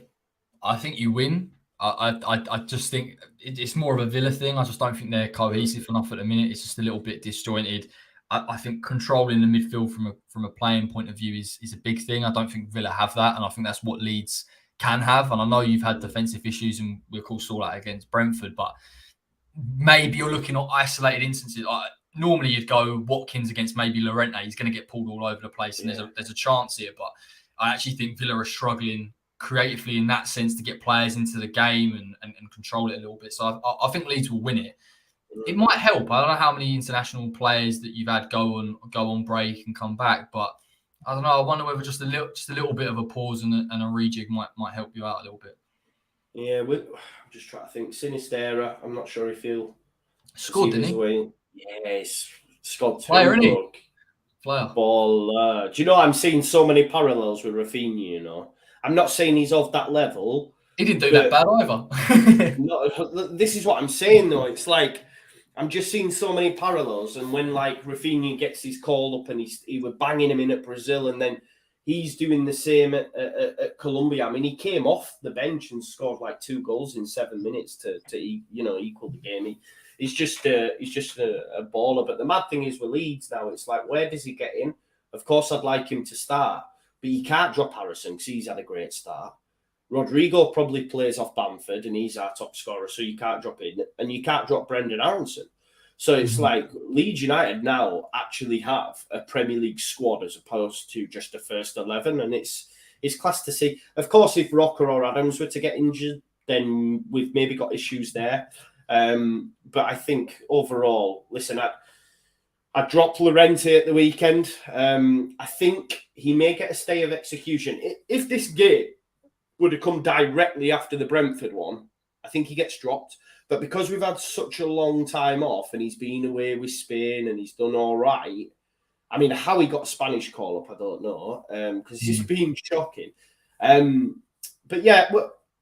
think you win. I just think it's more of a Villa thing. I just don't think they're cohesive enough at the minute. It's just a little bit disjointed. I think controlling the midfield from a playing point of view is a big thing. I don't think Villa have that, and I think that's what Leeds can have. And I know you've had defensive issues, and we of course saw that against Brentford, but maybe you're looking at isolated instances. Normally you'd go Watkins against maybe Llorente. He's going to get pulled all over the place, and there's a chance here. But I actually think Villa are struggling creatively in that sense to get players into the game and control it a little bit. So I think Leeds will win it. It might help. I don't know how many international players that you've had go on break and come back, but I don't know. I wonder whether just a little bit of a pause and a rejig might help you out a little bit. Yeah, I'm just trying to think. Sinistera, I'm not sure if he'll scored, didn't he? Yes, scored 2. Player, isn't he? Player. Ball. Do you know, I'm seeing so many parallels with Rafinha, you know. I'm not saying he's of that level. He didn't do that bad either. No, this is what I'm saying, though. It's like, I'm just seeing so many parallels. And when, like, Rafinha gets his call up and he was banging him in at Brazil, and then he's doing the same at Colombia. I mean, he came off the bench and scored, like, 2 goals in 7 minutes to equal the game. He's just a baller. But the mad thing is with Leeds now, it's like, where does he get in? Of course, I'd like him to start. But you can't drop Harrison because he's had a great start. Rodrigo probably plays off Bamford and he's our top scorer, so you can't drop in. And you can't drop Brendan Aronson. So it's like Leeds United now actually have a Premier League squad as opposed to just a first 11. And it's class to see. Of course, if Rocker or Adams were to get injured, then we've maybe got issues there. But I think overall, listen, I dropped Llorente at the weekend. I think he may get a stay of execution. If this game would have come directly after the Brentford one, I think he gets dropped. But because we've had such a long time off and he's been away with Spain and he's done all right, I mean, how he got a Spanish call-up, I don't know, because he's been shocking. But yeah,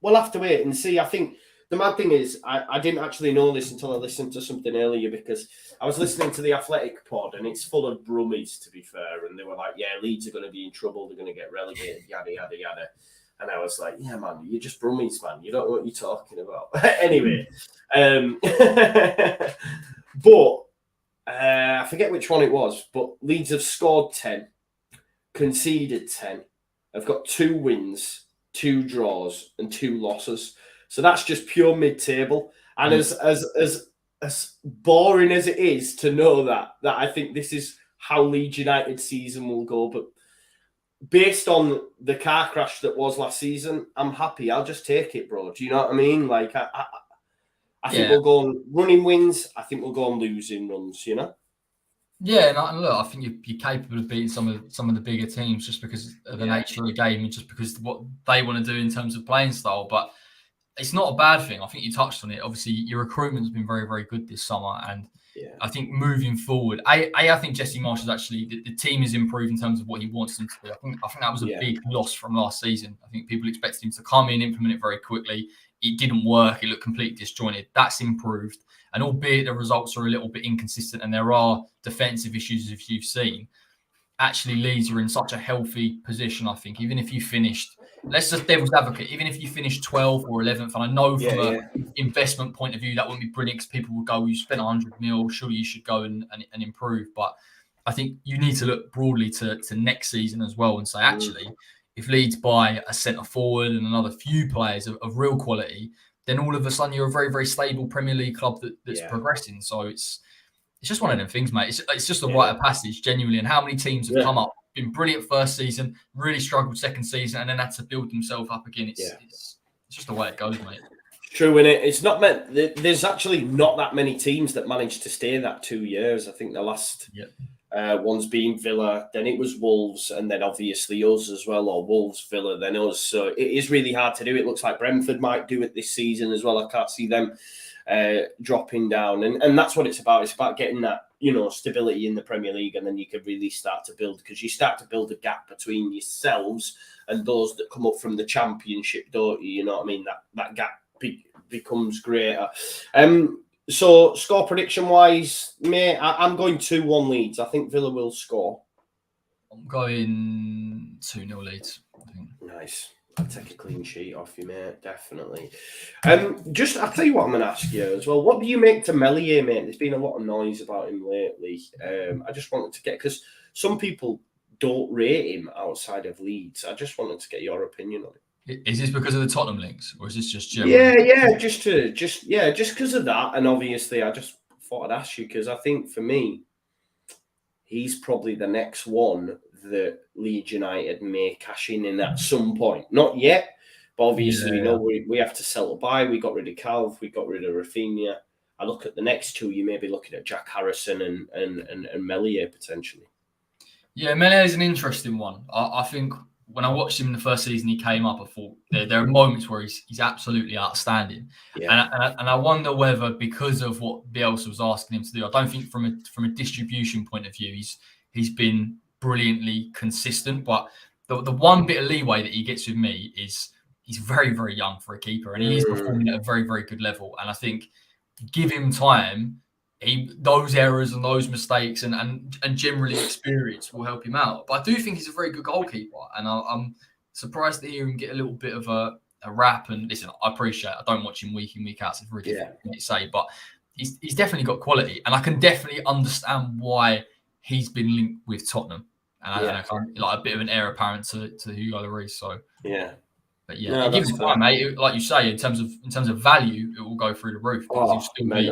we'll have to wait and see. I think the mad thing is, I didn't actually know this until I listened to something earlier, because I was listening to the Athletic pod and it's full of brummies, to be fair. And they were like, yeah, Leeds are going to be in trouble. They're going to get relegated, yada, yada, yada. And I was like, yeah, man, you're just Brummies, man. You don't know what you're talking about. Anyway, but I forget which one it was, but Leeds have scored 10, conceded 10. I've got 2 wins, 2 draws, and 2 losses. So that's just pure mid-table. And as boring as it is to know that I think this is how Leeds United season will go, but based on the car crash that was last season, I'm happy. I'll just take it, bro. Do you know what I mean? Like, I think we'll go on running wins. I think we'll go on losing runs, you know? Yeah, and look, I think you're capable of beating some of the bigger teams just because of the nature of the game and just because of what they want to do in terms of playing style. But it's not a bad thing. I think you touched on it. Obviously, your recruitment's been very, very good this summer. And I think moving forward, I think Jesse Marsh is actually, the team has improved in terms of what he wants them to do. I think that was a big loss from last season. I think people expected him to come in, implement it very quickly. It didn't work. It looked completely disjointed. That's improved. And albeit the results are a little bit inconsistent and there are defensive issues, if you've seen, actually Leeds are in such a healthy position, I think. Even if you finished, let's just devil's advocate, even if you finished 12th or 11th, and I know from an investment point of view, that wouldn't be brilliant because people will go, you spent 100 mil, surely you should go and improve. But I think you need to look broadly to next season as well and say, actually, if Leeds buy a centre forward and another few players of real quality, then all of a sudden you're a very, very stable Premier League club that's progressing. So it's just one of them things, mate. It's just a rite of passage, genuinely. And how many teams have come up, been brilliant first season, really struggled second season, and then had to build themselves up again. It's just the way it goes, mate. True, innit? It's not meant. There's actually not that many teams that managed to stay that 2 years. I think the last one's been Villa, then it was Wolves, and then obviously us as well, or Wolves, Villa, then us. So it is really hard to do. It looks like Brentford might do it this season as well. I can't see them dropping down, and that's what it's about. It's about getting that, you know, stability in the Premier League, and then you can really start to build, because you start to build a gap between yourselves and those that come up from the Championship, don't you? You know what I mean? That gap becomes greater. So score prediction wise, mate, I'm going 2-1 Leeds. I think Villa will score. I'm going 2-0 Leeds, I think. Nice. I'll take a clean sheet off you, mate. Definitely. I'll tell you what I'm going to ask you as well. What do you make to Meslier, mate? There's been a lot of noise about him lately. I just wanted to get, because some people don't rate him outside of Leeds. I just wanted to get your opinion on it. Is this because of the Tottenham links, or is this just general? Yeah, just because of that. And obviously, I just thought I'd ask you, because I think for me, he's probably the next one that Leeds United may cash in at some point. Not yet, but obviously we know we have to settle by. We got rid of Calv, we got rid of Rafinha. I look at the next two, you may be looking at Jack Harrison and Meslier potentially. Yeah, Meslier is an interesting one. I think when I watched him in the first season, he came up. I thought there are moments where he's absolutely outstanding, and I wonder whether because of what Bielsa was asking him to do, I don't think from a distribution point of view, he's been brilliantly consistent. But the one bit of leeway that he gets with me is he's very, very young for a keeper, and he is performing at a very, very good level. And I think give him time, those errors and those mistakes and generally experience will help him out. But I do think he's a very good goalkeeper, and I'm surprised to hear him get a little bit of a rap. And listen, I appreciate it. I don't watch him week in, week out, so it's really difficult for me to say, but he's definitely got quality, and I can definitely understand why he's been linked with Tottenham. And I don't know, like a bit of an heir apparent to Hugo Lloris. So but it gives him time, mate. Like you say, in terms of value, it will go through the roof. He'll still be,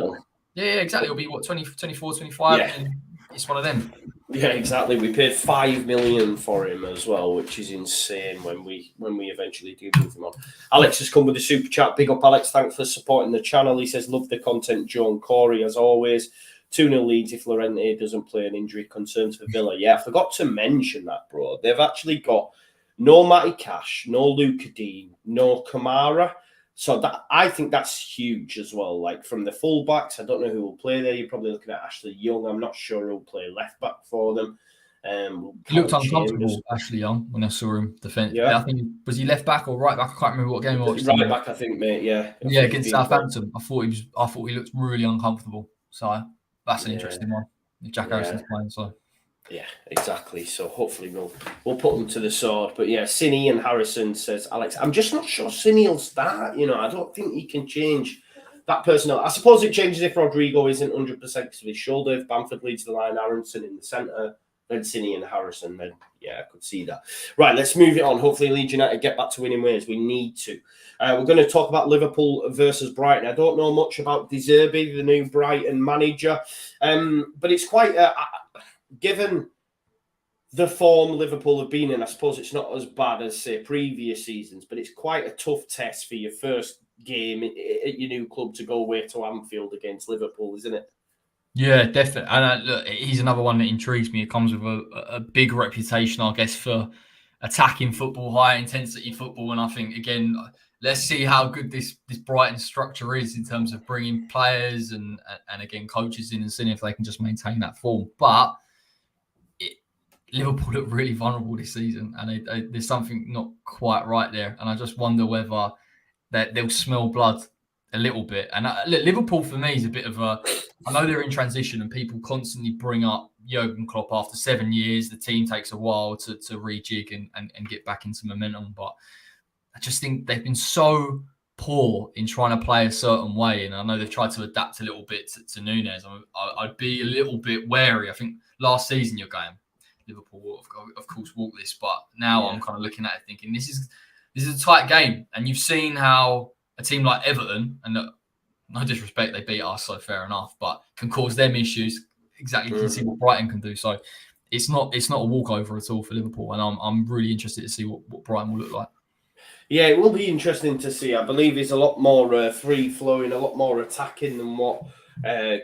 exactly. It'll be what, 24, 25, and it's one of them. Yeah, exactly. We paid $5 million for him as well, which is insane when we eventually do move him on. Alex has come with a super chat. Big up, Alex. Thanks for supporting the channel. He says, love the content, Joe and Corey, as always. 2-0 Leeds if Llorente doesn't play, an injury concerns for Villa. Yeah, I forgot to mention that, bro. They've actually got no Matty Cash, no Luca Dean, no Kamara. So that, I think that's huge as well. Like from the fullbacks, I don't know who will play there. You're probably looking at Ashley Young. I'm not sure who'll play left back for them. He looked uncomfortable, Ashley Young, when I saw him defend. Yeah, I think, was he left back or right back? I can't remember what game he was. Right back, I think, mate. Yeah, against Southampton. I thought he looked really uncomfortable. So that's an interesting one. Jack Harrison's playing, so. Yeah, exactly. So hopefully we'll put them to the sword. But yeah, Cine and Harrison says, Alex, I'm just not sure Cine will start. I don't think he can change that personnel. I suppose it changes if Rodrigo isn't 100% because of his shoulder. If Bamford leads the line, Aronson in the centre, then Cine and Harrison, then yeah, I could see that. Right, let's move it on. Hopefully Leeds United get back to winning ways. We need to. We're going to talk about Liverpool versus Brighton. I don't know much about De Zerbi, the new Brighton manager, but it's quite... given the form Liverpool have been in, I suppose it's not as bad as, say, previous seasons, but it's quite a tough test for your first game at your new club to go away to Anfield against Liverpool, isn't it? Yeah, definitely. And look, he's another one that intrigues me. It comes with a big reputation, I guess, for attacking football, high intensity football. And I think, again, let's see how good this Brighton structure is in terms of bringing players and again, coaches in and seeing if they can just maintain that form. But Liverpool look really vulnerable this season, and there's something not quite right there. And I just wonder whether they'll smell blood a little bit. And look, Liverpool for me is a bit of a... I know they're in transition and people constantly bring up Jurgen Klopp after 7 years. The team takes a while to rejig and get back into momentum. But I just think they've been so poor in trying to play a certain way. And I know they've tried to adapt a little bit to Nunez. I'd be a little bit wary. I think last season you're going, Liverpool will, of course, walk this. But now I'm kind of looking at it thinking this is a tight game. And you've seen how a team like Everton, and no disrespect, they beat us, so fair enough, but can cause them issues. Exactly, you can see what Brighton can do. So it's not a walkover at all for Liverpool, and I'm really interested to see what Brighton will look like. Yeah, it will be interesting to see. I believe he's a lot more free-flowing, a lot more attacking than what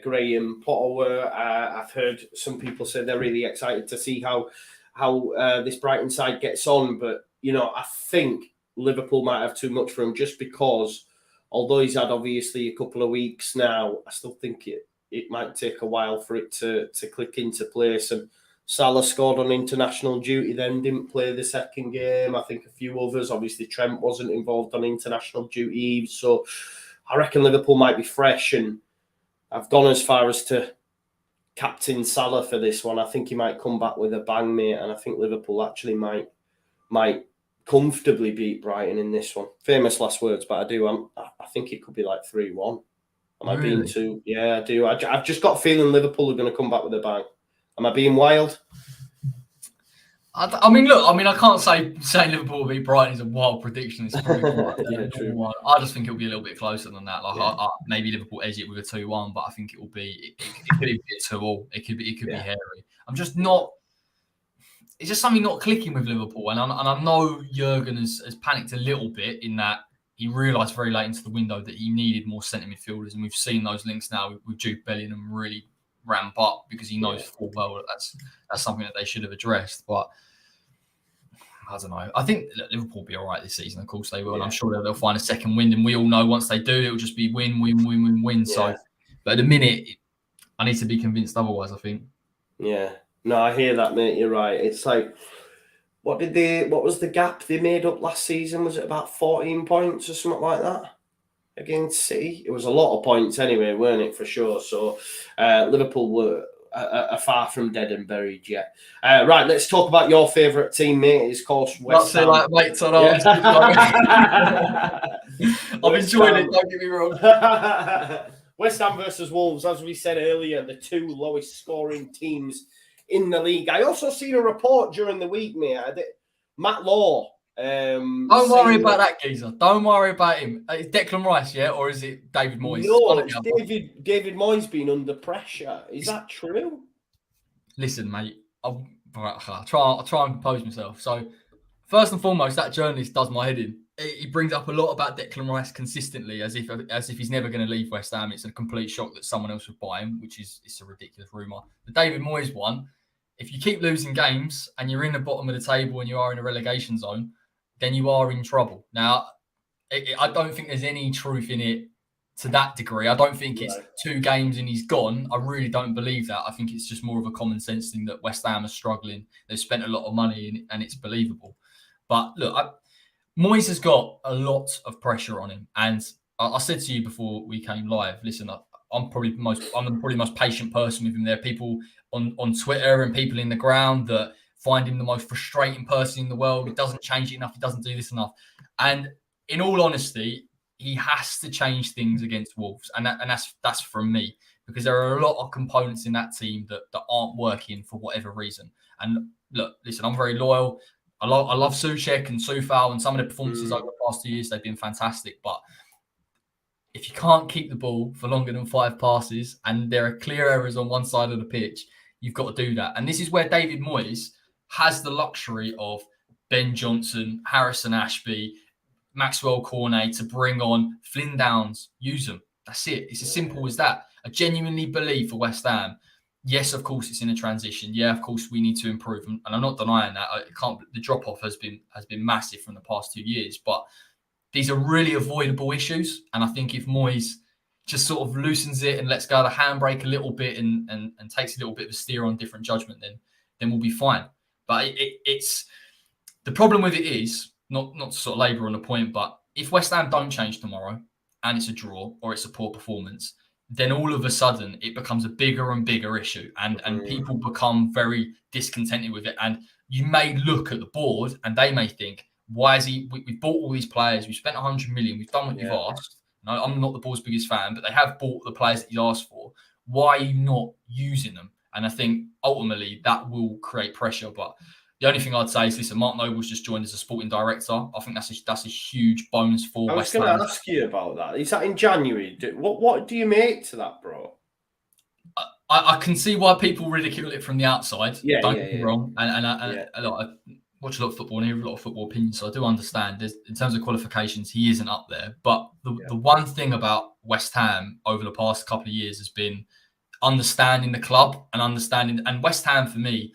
Graham Potter were. I've heard some people say they're really excited to see how this Brighton side gets on, but I think Liverpool might have too much for him just because, although he's had obviously a couple of weeks now, I still think it might take a while for it to click into place. And Salah scored on international duty, then didn't play the second game. I think a few others, obviously Trent wasn't involved on international duty. So I reckon Liverpool might be fresh, and I've gone as far as to captain Salah for this one. I think he might come back with a bang, mate, and I think Liverpool actually might comfortably beat Brighton in this one. Famous last words, but I think it could be like 3-1. Am I being too? Yeah, I do. I've just got a feeling Liverpool are going to come back with a bang. Am I being wild? I mean, look. I mean, I can't say saying Liverpool will beat Brighton is a wild prediction. It's probably true. I just think it'll be a little bit closer than that. Like, maybe Liverpool edge it with a 2-1, but I think it will be. It could be a 2-all. It could be hairy. I'm just not. It's just something not clicking with Liverpool, and I know Jurgen has panicked a little bit in that he realised very late into the window that he needed more centre midfielders, and we've seen those links now with Jude Bellingham really ramp up because he knows full well that that's something that they should have addressed. But I don't know. I think Liverpool will be all right this season. Of course they will, and I'm sure they'll find a second wind. And we all know once they do, it'll just be win, win, win, win, win. Yeah. So, but at the minute, I need to be convinced otherwise, I think. Yeah. No, I hear that, mate. You're right. It's like, what was the gap they made up last season? Was it about 14 points or something like that against City? It was a lot of points anyway, weren't it, for sure? So Liverpool were far from dead and buried yet. Right, let's talk about your favourite team, mate. It's, of course, West Ham. Not say like mates on arms. I've enjoyed it, don't get me wrong. West Ham versus Wolves, as we said earlier, the two lowest scoring teams in the league. I also seen a report during the week, mate. Matt Law. Don't worry about that geezer. Don't worry about him. Is Declan Rice, yeah? Or is it David Moyes? No, it's David Moyes being under pressure. Is that true? Listen, mate. I'll try and compose myself. So, first and foremost, that journalist does my head in. He brings up a lot about Declan Rice consistently, as if he's never going to leave West Ham. It's a complete shock that someone else would buy him, it's a ridiculous rumour. The David Moyes one, if you keep losing games and you're in the bottom of the table and you are in a relegation zone, then you are in trouble. Now, I don't think there's any truth in it to that degree. I don't think it's 2 games and he's gone. I really don't believe that. I think it's just more of a common sense thing that West Ham are struggling. They've spent a lot of money and it's believable. But look, Moyes has got a lot of pressure on him. And I said to you before we came live, listen, I'm probably the most patient person with him. There are people on Twitter and people in the ground that find him the most frustrating person in the world. He doesn't change it enough. He doesn't do this enough. And in all honesty, he has to change things against Wolves, and that's from me, because there are a lot of components in that team that aren't working for whatever reason. And look, listen, I'm very loyal. I love Souček and Soufal, and some of the performances over the past 2 years, they've been fantastic. But if you can't keep the ball for longer than 5 passes and there are clear errors on one side of the pitch, you've got to do that. And this is where David Moyes has the luxury of Ben Johnson, Harrison Ashby, Maxwell Cornet to bring on Flynn Downs, use them. That's it. It's as simple as that. I genuinely believe for West Ham, yes, of course, it's in a transition. Yeah, of course, we need to improve. And I'm not denying that. The drop-off has been massive from the past 2 years. But these are really avoidable issues. And I think if Moyes just sort of loosens it and lets go of the handbrake a little bit and takes a little bit of a steer on different judgment, then we'll be fine. But it's the problem with it is, not to sort of labour on the point, but if West Ham don't change tomorrow and it's a draw or it's a poor performance, then all of a sudden it becomes a bigger and bigger issue, and people become very discontented with it. And you may look at the board and they may think, why is he? We've bought all these players, we've spent 100 million, we've done what you've asked. No, I'm not the board's biggest fan, but they have bought the players that you asked for. Why are you not using them? And I think ultimately that will create pressure. But the only thing I'd say is, listen, Mark Noble's just joined as a sporting director. I think that's a huge bonus for West Ham. I was going to ask you about that. Is that in January? What do you make to that, bro? I can see why people ridicule it from the outside. Yeah, Don't get me wrong. And I watch a lot of football and hear a lot of football opinions, so I do understand. In terms of qualifications, he isn't up there. But the one thing about West Ham over the past couple of years has been understanding the club and understanding. And West Ham, for me,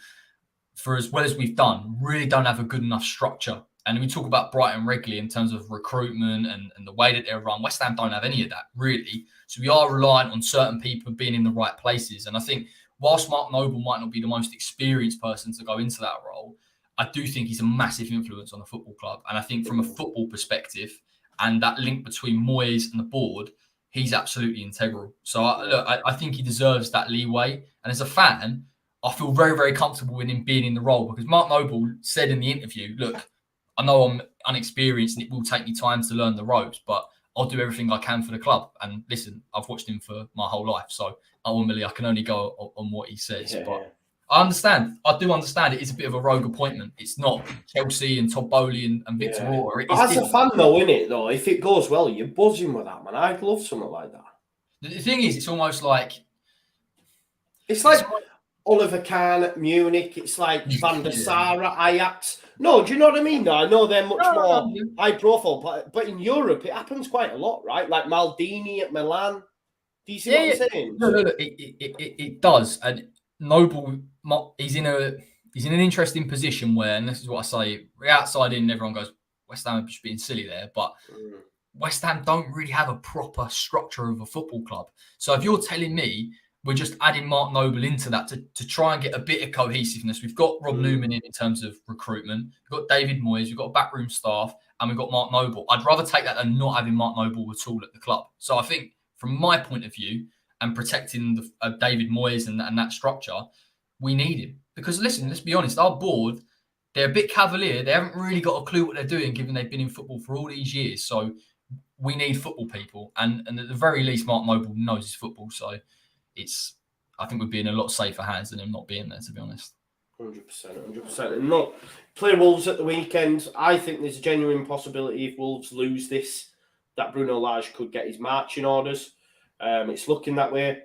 for as well as we've done, really don't have a good enough structure. And we talk about Brighton regularly in terms of recruitment and the way that they're run. West Ham don't have any of that, really. So we are reliant on certain people being in the right places. And I think whilst Mark Noble might not be the most experienced person to go into that role, I do think he's a massive influence on the football club. And I think from a football perspective and that link between Moyes and the board, he's absolutely integral. So I think he deserves that leeway. And as a fan, I feel very, very comfortable with him being in the role, because Mark Noble said in the interview, look, I know I'm unexperienced and it will take me time to learn the ropes, but I'll do everything I can for the club. And listen, I've watched him for my whole life, so ultimately I can only go on what he says. But I understand. I do understand it is a bit of a rogue appointment. It's not Chelsea and Todd Bowley and Victor Orta. As a fan, though, innit, though, if it goes well, you're buzzing with that, man. I'd love something like that. The thing is, it's almost like... It's like Oliver Kahn at Munich. It's like Van der Sar at Ajax. No, do you know what I mean? Though I know they're much more high profile, but in Europe it happens quite a lot, right? Like Maldini at Milan. Do you see what I'm saying? No, it does. And Noble, he's in an interesting position where, and this is what I say, outside in, everyone goes, West Ham is being silly there, but West Ham don't really have a proper structure of a football club. So if you're telling me we're just adding Mark Noble into that to try and get a bit of cohesiveness. We've got Rob Newman in terms of recruitment. We've got David Moyes. We've got backroom staff. And we've got Mark Noble. I'd rather take that than not having Mark Noble at all at the club. So I think from my point of view and protecting David Moyes and that structure, we need him. Because listen, let's be honest, our board, they're a bit cavalier. They haven't really got a clue what they're doing, given they've been in football for all these years. So we need football people. And at the very least, Mark Noble knows his football. So I think we'd be in a lot safer hands than him not being there, to be honest. 100%. And not play Wolves at the weekend. I think there's a genuine possibility if Wolves lose this, that Bruno Lage could get his marching orders. It's looking that way.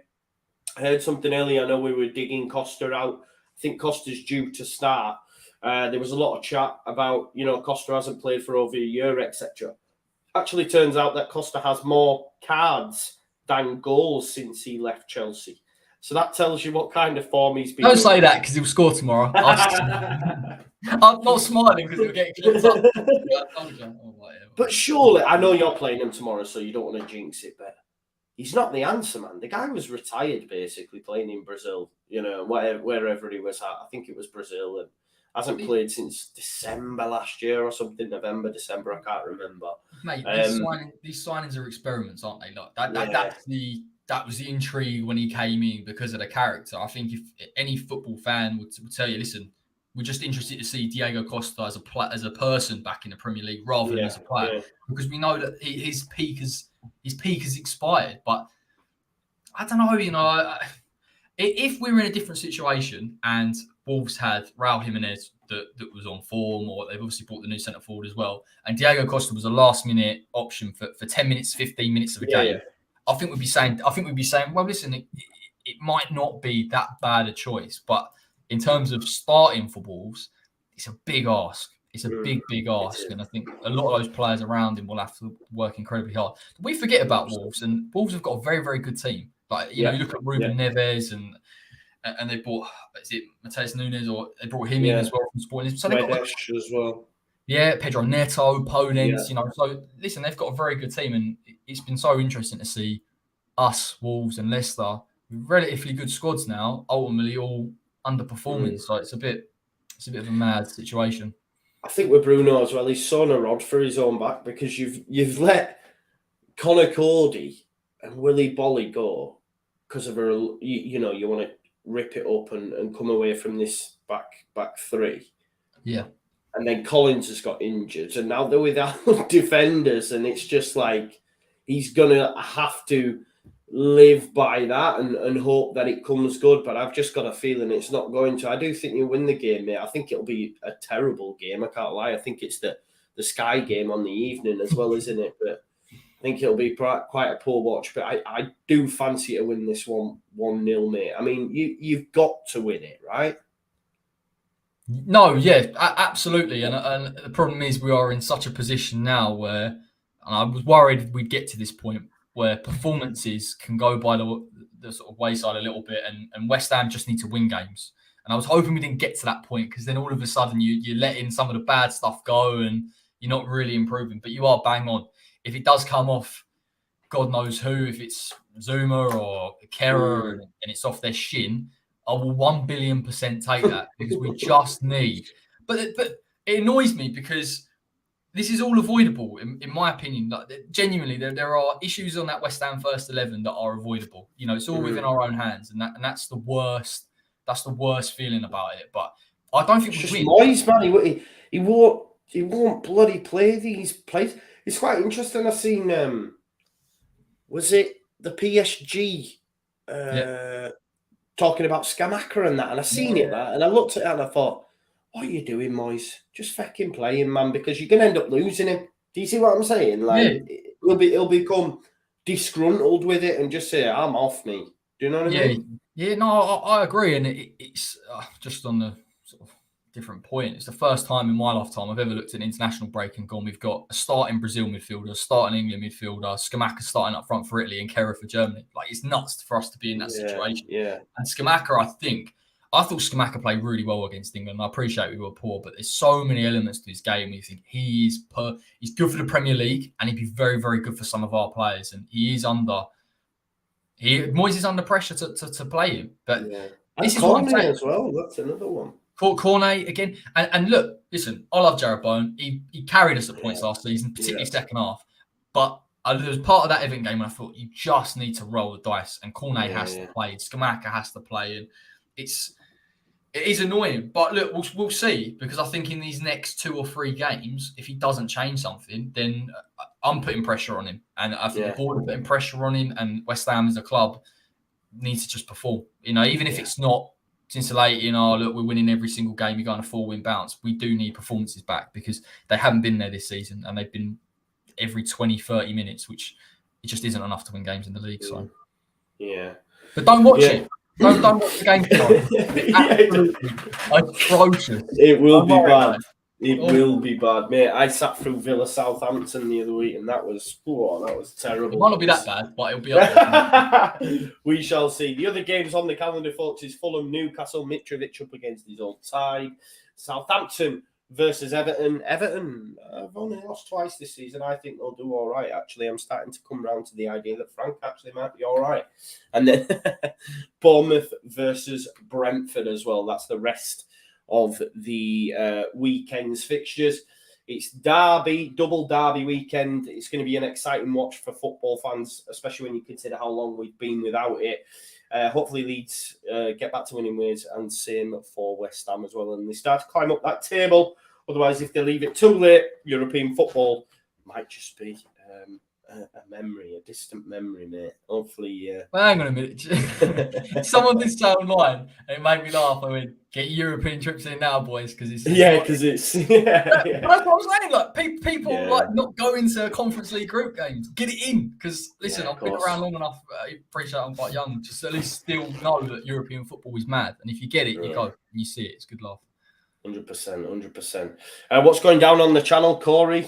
I heard something earlier. I know we were digging Costa out. I think Costa's due to start. There was a lot of chat about, Costa hasn't played for over a year, etc. Actually, turns out that Costa has more cards than goals since he left Chelsea. So that tells you what kind of form he's been. Don't say that, because he'll score tomorrow. I'm not smiling because he'll get clipped up. But surely, I know you're playing him tomorrow, so you don't want to jinx it, but he's not the answer, man. The guy was retired, basically, playing in Brazil, wherever he was at. I think it was Brazil, and hasn't played since December last year or something, November, December, I can't remember. Mate, these signings are experiments, aren't they? Like that's the that was the intrigue when he came in because of the character. I think if any football fan would tell you, listen, we're just interested to see Diego Costa as a person back in the Premier League rather than as a player, because we know that his peak has expired. But I don't know, if we were in a different situation and Wolves had Raul Jimenez that was on form, or they've obviously brought the new centre forward as well, and Diego Costa was a last minute option for 10 minutes, 15 minutes of a game. Yeah. I think we'd be saying, well, listen, it might not be that bad a choice, but in terms of starting for Wolves, it's a big ask. It's a big ask, and I think a lot of those players around him will have to work incredibly hard. We forget about Wolves, and Wolves have got a very, very good team. Like, you know, you look at Ruben Neves, and they brought, is it Mateus Nunes, or they brought him in as well from Sporting. So they've got as well. Yeah, Pedro Neto, Podence, you know. So listen, they've got a very good team, and it's been so interesting to see us, Wolves and Leicester, with relatively good squads now, ultimately all underperforming. So it's a bit of a mad situation. I think with Bruno as well, he's sawn a rod for his own back, because you've let Connor Cody and Willy Bolly go because of you want to rip it up and come away from this back three. Yeah. And then Collins has got injured, and now they're without defenders, and it's just like he's gonna have to live by that and hope that it comes good. But I've just got a feeling it's not going to. I do think you'll win the game, mate. I think it'll be a terrible game. I can't lie. I think it's the Sky game on the evening as well, isn't it? But I think it'll be quite a poor watch. But I do fancy to win this 1-0, mate. I mean, you've got to win it, right? No, yeah, absolutely. And the problem is we are in such a position now where, and I was worried we'd get to this point where performances can go by the sort of wayside a little bit, and West Ham just need to win games. And I was hoping we didn't get to that point, because then all of a sudden you're letting some of the bad stuff go and you're not really improving. But you are bang on. If it does come off, God knows who, if it's Zuma or Kera and it's off their shin, I will 1,000,000,000% take that, because we just need. But it annoys me because this is all avoidable, in my opinion. Like, genuinely, there are issues on that West Ham first 11 that are avoidable. You know, it's all within our own hands, and that's the worst. That's the worst feeling about it. But I don't think we win. Moyes, man, he won't bloody play these plays. It's quite interesting. I seen was it the PSG? Talking about Scamacca and that, and I seen it that, and I looked at it and I thought, what are you doing, Moyes? Just fucking play him, man, because you're gonna end up losing him. Do you see what I'm saying? Like, he'll become disgruntled with it and just say, I'm off, me. Do you know what I mean? Yeah, no, I agree, and it's just on the sort of different point. It's the first time in my lifetime I've ever looked at an international break and gone, we've got a starting Brazil midfielder, a starting England midfielder, Scamacca starting up front for Italy and Kera for Germany. Like, it's nuts for us to be in that situation. Yeah. And Scamacca, I thought Scamacca played really well against England. I appreciate we were poor, but there's so many elements to his game where you think he's good for the Premier League, and he'd be very, very good for some of our players. And Moyes is under pressure to play him. But this is what I'm saying as well. That's another one. Cornet again, and look, listen, I love Jarrod Bowen. He carried us at points last season, particularly second half. But there was part of that Everton game when I thought you just need to roll the dice, and Cornet has to play, Scamacca has to play, and it is annoying. But look, we'll see, because I think in these next 2 or 3 games, if he doesn't change something, then I'm putting pressure on him, and I think the board are putting pressure on him, and West Ham as a club needs to just perform. You know, even if it's not scintillating, look, we're winning every single game, you're going a 4-win bounce. We do need performances back, because they haven't been there this season, and they've been every 20, 30 minutes, which it just isn't enough to win games in the league. So, but don't watch it. Don't watch the game tonight. Absolutely atrocious. It will be bad. It will be bad, mate. I sat through Villa Southampton the other week, and that was terrible. It might not be that bad, but it'll be up there. We shall see. The other games on the calendar, folks, is Fulham, Newcastle, Mitrovic up against his old side. Southampton versus Everton. Everton have only lost twice this season. I think they'll do all right, actually. I'm starting to come round to the idea that Frank actually might be all right. And then Bournemouth versus Brentford as well. That's the rest of the weekend's fixtures. It's derby, double derby weekend. It's going to be an exciting watch for football fans, especially when you consider how long we've been without it. Hopefully Leeds get back to winning ways, and same for West Ham as well. And they start to climb up that table. Otherwise, if they leave it too late, European football might just be a memory, a distant memory, mate. Hopefully. Well, hang on a minute. Someone did say online, and it made me laugh. I mean, get European trips in now, boys, because it's it's yeah. That's what I'm saying. Like people like not going to Conference League group games. Get it in, because listen, I've been around long enough. Appreciate I'm quite young, just at least still know that European football is mad. And if you get it, you go and you see it. It's good laugh. 100%. What's going down on the channel, Corey?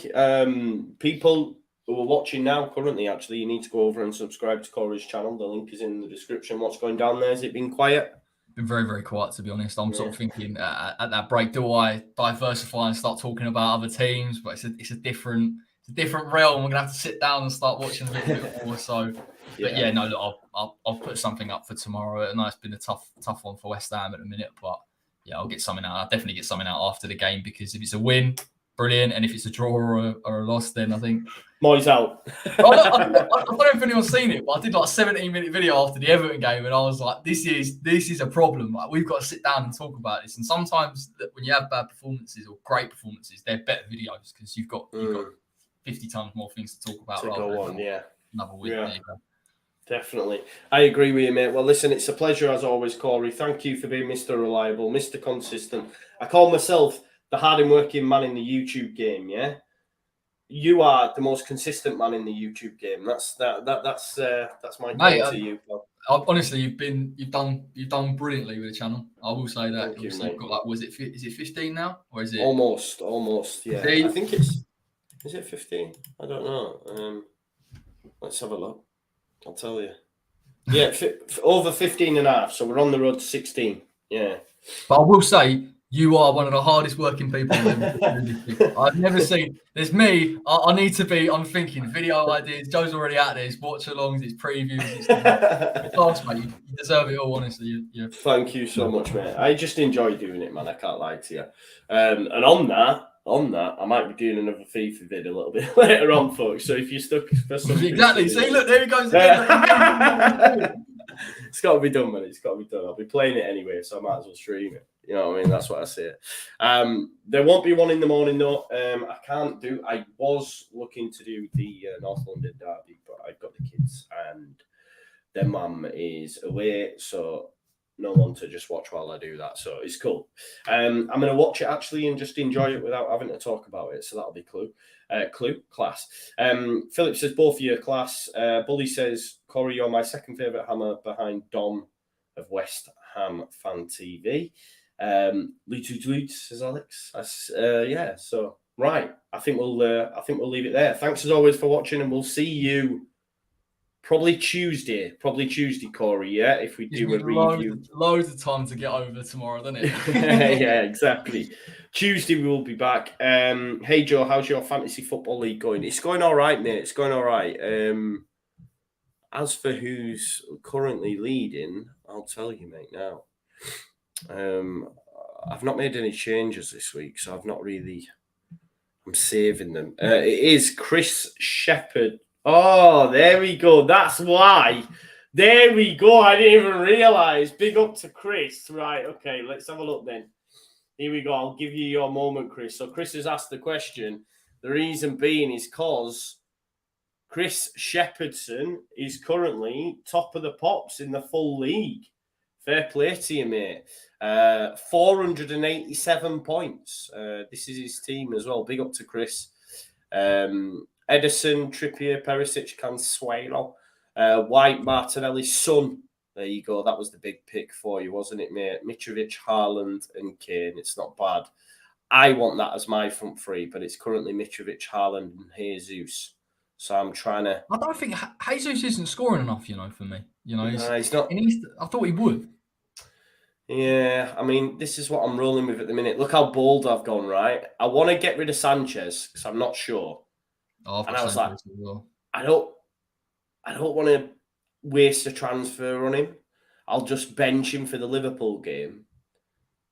People who are watching now currently, actually, you need to go over and subscribe to Corey's channel. The link is in the description. What's going down there? Has it been quiet? Been very, very quiet, to be honest. I'm sort of thinking at that break, do I diversify and start talking about other teams? But it's a different realm. We're gonna have to sit down and start watching a little bit more. So, but yeah, no, look, I'll put something up for tomorrow. I know it's been a tough one for West Ham at the minute, but yeah, I'll get something out. I'll definitely get something out after the game, because if it's a win, brilliant, and if it's a draw or a loss, then I think Moyes out. I don't know if anyone's seen it, but I did like a 17-minute video after the Everton game, and I was like, this is a problem. Like, we've got to sit down and talk about this. And sometimes when you have bad performances or great performances, they're better videos, because you've got 50 times more things to talk about. Another win. Yeah. Definitely. I agree with you, mate. Well, listen, it's a pleasure as always, Corey. Thank you for being Mr. Reliable, Mr. Consistent. I call myself the hard working man in the YouTube game, yeah? You are the most consistent man in the YouTube game. That's my claim to you. Honestly, you've done brilliantly with the channel. I will say that. Thank you, you've got is it 15 now, or is it almost? Yeah, 15? I think is it 15? I don't know. Let's have a look. I'll tell you. Yeah, over 15 and a half. So we're on the road to 16. Yeah. But I will say, you are one of the hardest working people I've never seen. There's me. I'm thinking video ideas. Joe's already out there. It's watch alongs, it's previews. It's class, mate. You deserve it all, honestly. Thank you so much, mate. I just enjoy doing it, man. I can't lie to you. And on that, I might be doing another FIFA vid a little bit later on, folks. So if you're stuck for something, exactly. See, look, there he goes again. It's got to be done, man. It's got to be done. I'll be playing it anyway, so I might as well stream it. You know what I mean? That's what I say. There won't be one in the morning, though. I was looking to do the North London derby, but I've got the kids and their mum is away, so no one to just watch while I do that. So it's cool. I'm going to watch it actually and just enjoy it without having to talk about it. So that'll be class. Philip says, both of you are class. Bully says, Corey, you're my second favourite hammer behind Dom of West Ham Fan TV. Leeds, says Alex. Yeah, so right. I think we'll leave it there. Thanks as always for watching, and we'll see you probably Tuesday, Corey. Yeah, if we do a review. Loads of time to get over tomorrow, doesn't it? Yeah, exactly. Tuesday we will be back. Hey Joe, how's your fantasy football league going? It's going all right, mate. It's going all right. As for who's currently leading, I'll tell you, mate, now. I've not made any changes this week, so I'm saving them. It is Chris Shepherd. Oh, there we go. That's why. There we go. I didn't even realise. Big up to Chris. Right, okay, let's have a look then. Here we go. I'll give you your moment, Chris. So Chris has asked the question. The reason being is because Chris Shepherdson is currently top of the pops in the full league. Fair play to you, mate. 487 points. This is his team as well. Big up to Chris. Edison, Trippier, Perisic, Consuelo, White, Martinelli, Son. There you go. That was the big pick for you, wasn't it, mate? Mitrovic, Haaland, and Kane. It's not bad. I want that as my front three, but it's currently Mitrovic, Haaland, and Jesus. So I'm trying to. I don't think Jesus isn't scoring enough, for me. He's not. I thought he would. Yeah, I mean, this is what I'm rolling with at the minute. Look how bold I've gone, right? I want to get rid of Sanchez because I'm not sure. And I was like, I don't want to waste a transfer on him. I'll just bench him for the Liverpool game.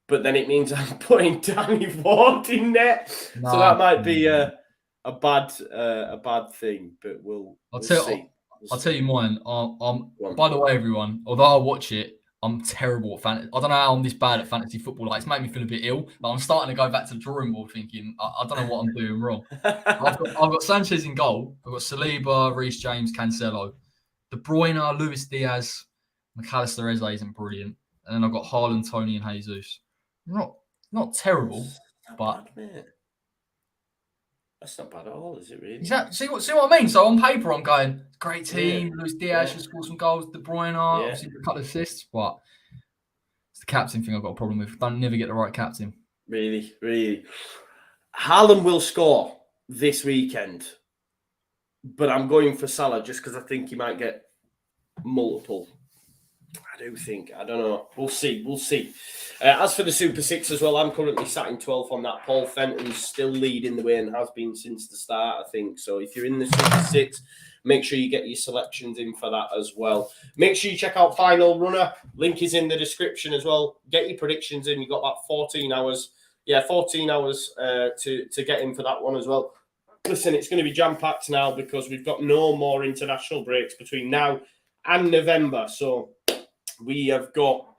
but then it means I'm putting Danny Ward in net. So that might be a bad thing, but we'll see. I'll tell you mine. By the way, everyone, although I watch it, I'm terrible at fantasy. I don't know how I'm this bad at fantasy football. Like, it's made me feel a bit ill. But I'm starting to go back to the drawing board thinking, I don't know what I'm doing wrong. I've got Sanchez in goal. I've got Saliba, Reece James, Cancelo. De Bruyne, Luis Diaz, McAllister Eze isn't brilliant. And then I've got Haaland, Tony, and Jesus. Not terrible, but... Bad, that's not bad at all, is it really? See what I mean? So on paper, I'm going, great team. Luis Diaz should score some goals. De Bruyne, obviously a couple of assists, but it's the captain thing I've got a problem with. Never get the right captain. Really, really. Haaland will score this weekend, but I'm going for Salah just because I think he might get multiple. I do think. I don't know. We'll see. As for the Super Six as well, I'm currently sat in 12th on that. Paul Fenton's still leading the way and has been since the start, I think. So if you're in the Super Six, make sure you get your selections in for that as well. Make sure you check out Final Runner. Link is in the description as well. Get your predictions in. You've got about 14 hours. Yeah, 14 hours to get in for that one as well. Listen, it's going to be jam-packed now because we've got no more international breaks between now and November. So... we have got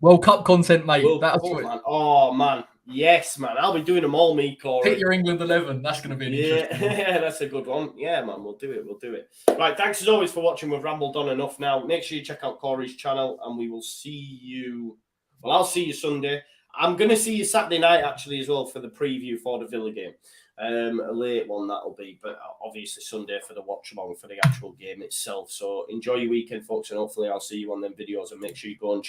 World Cup content, mate. Man. Oh man, yes, man. I'll be doing them all, me, Corey. Pick your England 11. That's going to be an interesting one. Yeah, that's a good one. Yeah, man, we'll do it. Right, thanks as always for watching. We've rambled on enough now. Make sure you check out Corey's channel, and we will see you. Well, I'll see you Sunday. I'm going to see you Saturday night actually as well for the preview for the Villa game. A late one that'll be, but obviously Sunday for the watch along for the actual game itself. So enjoy your weekend, folks, and hopefully I'll see you on them videos. And make sure you go and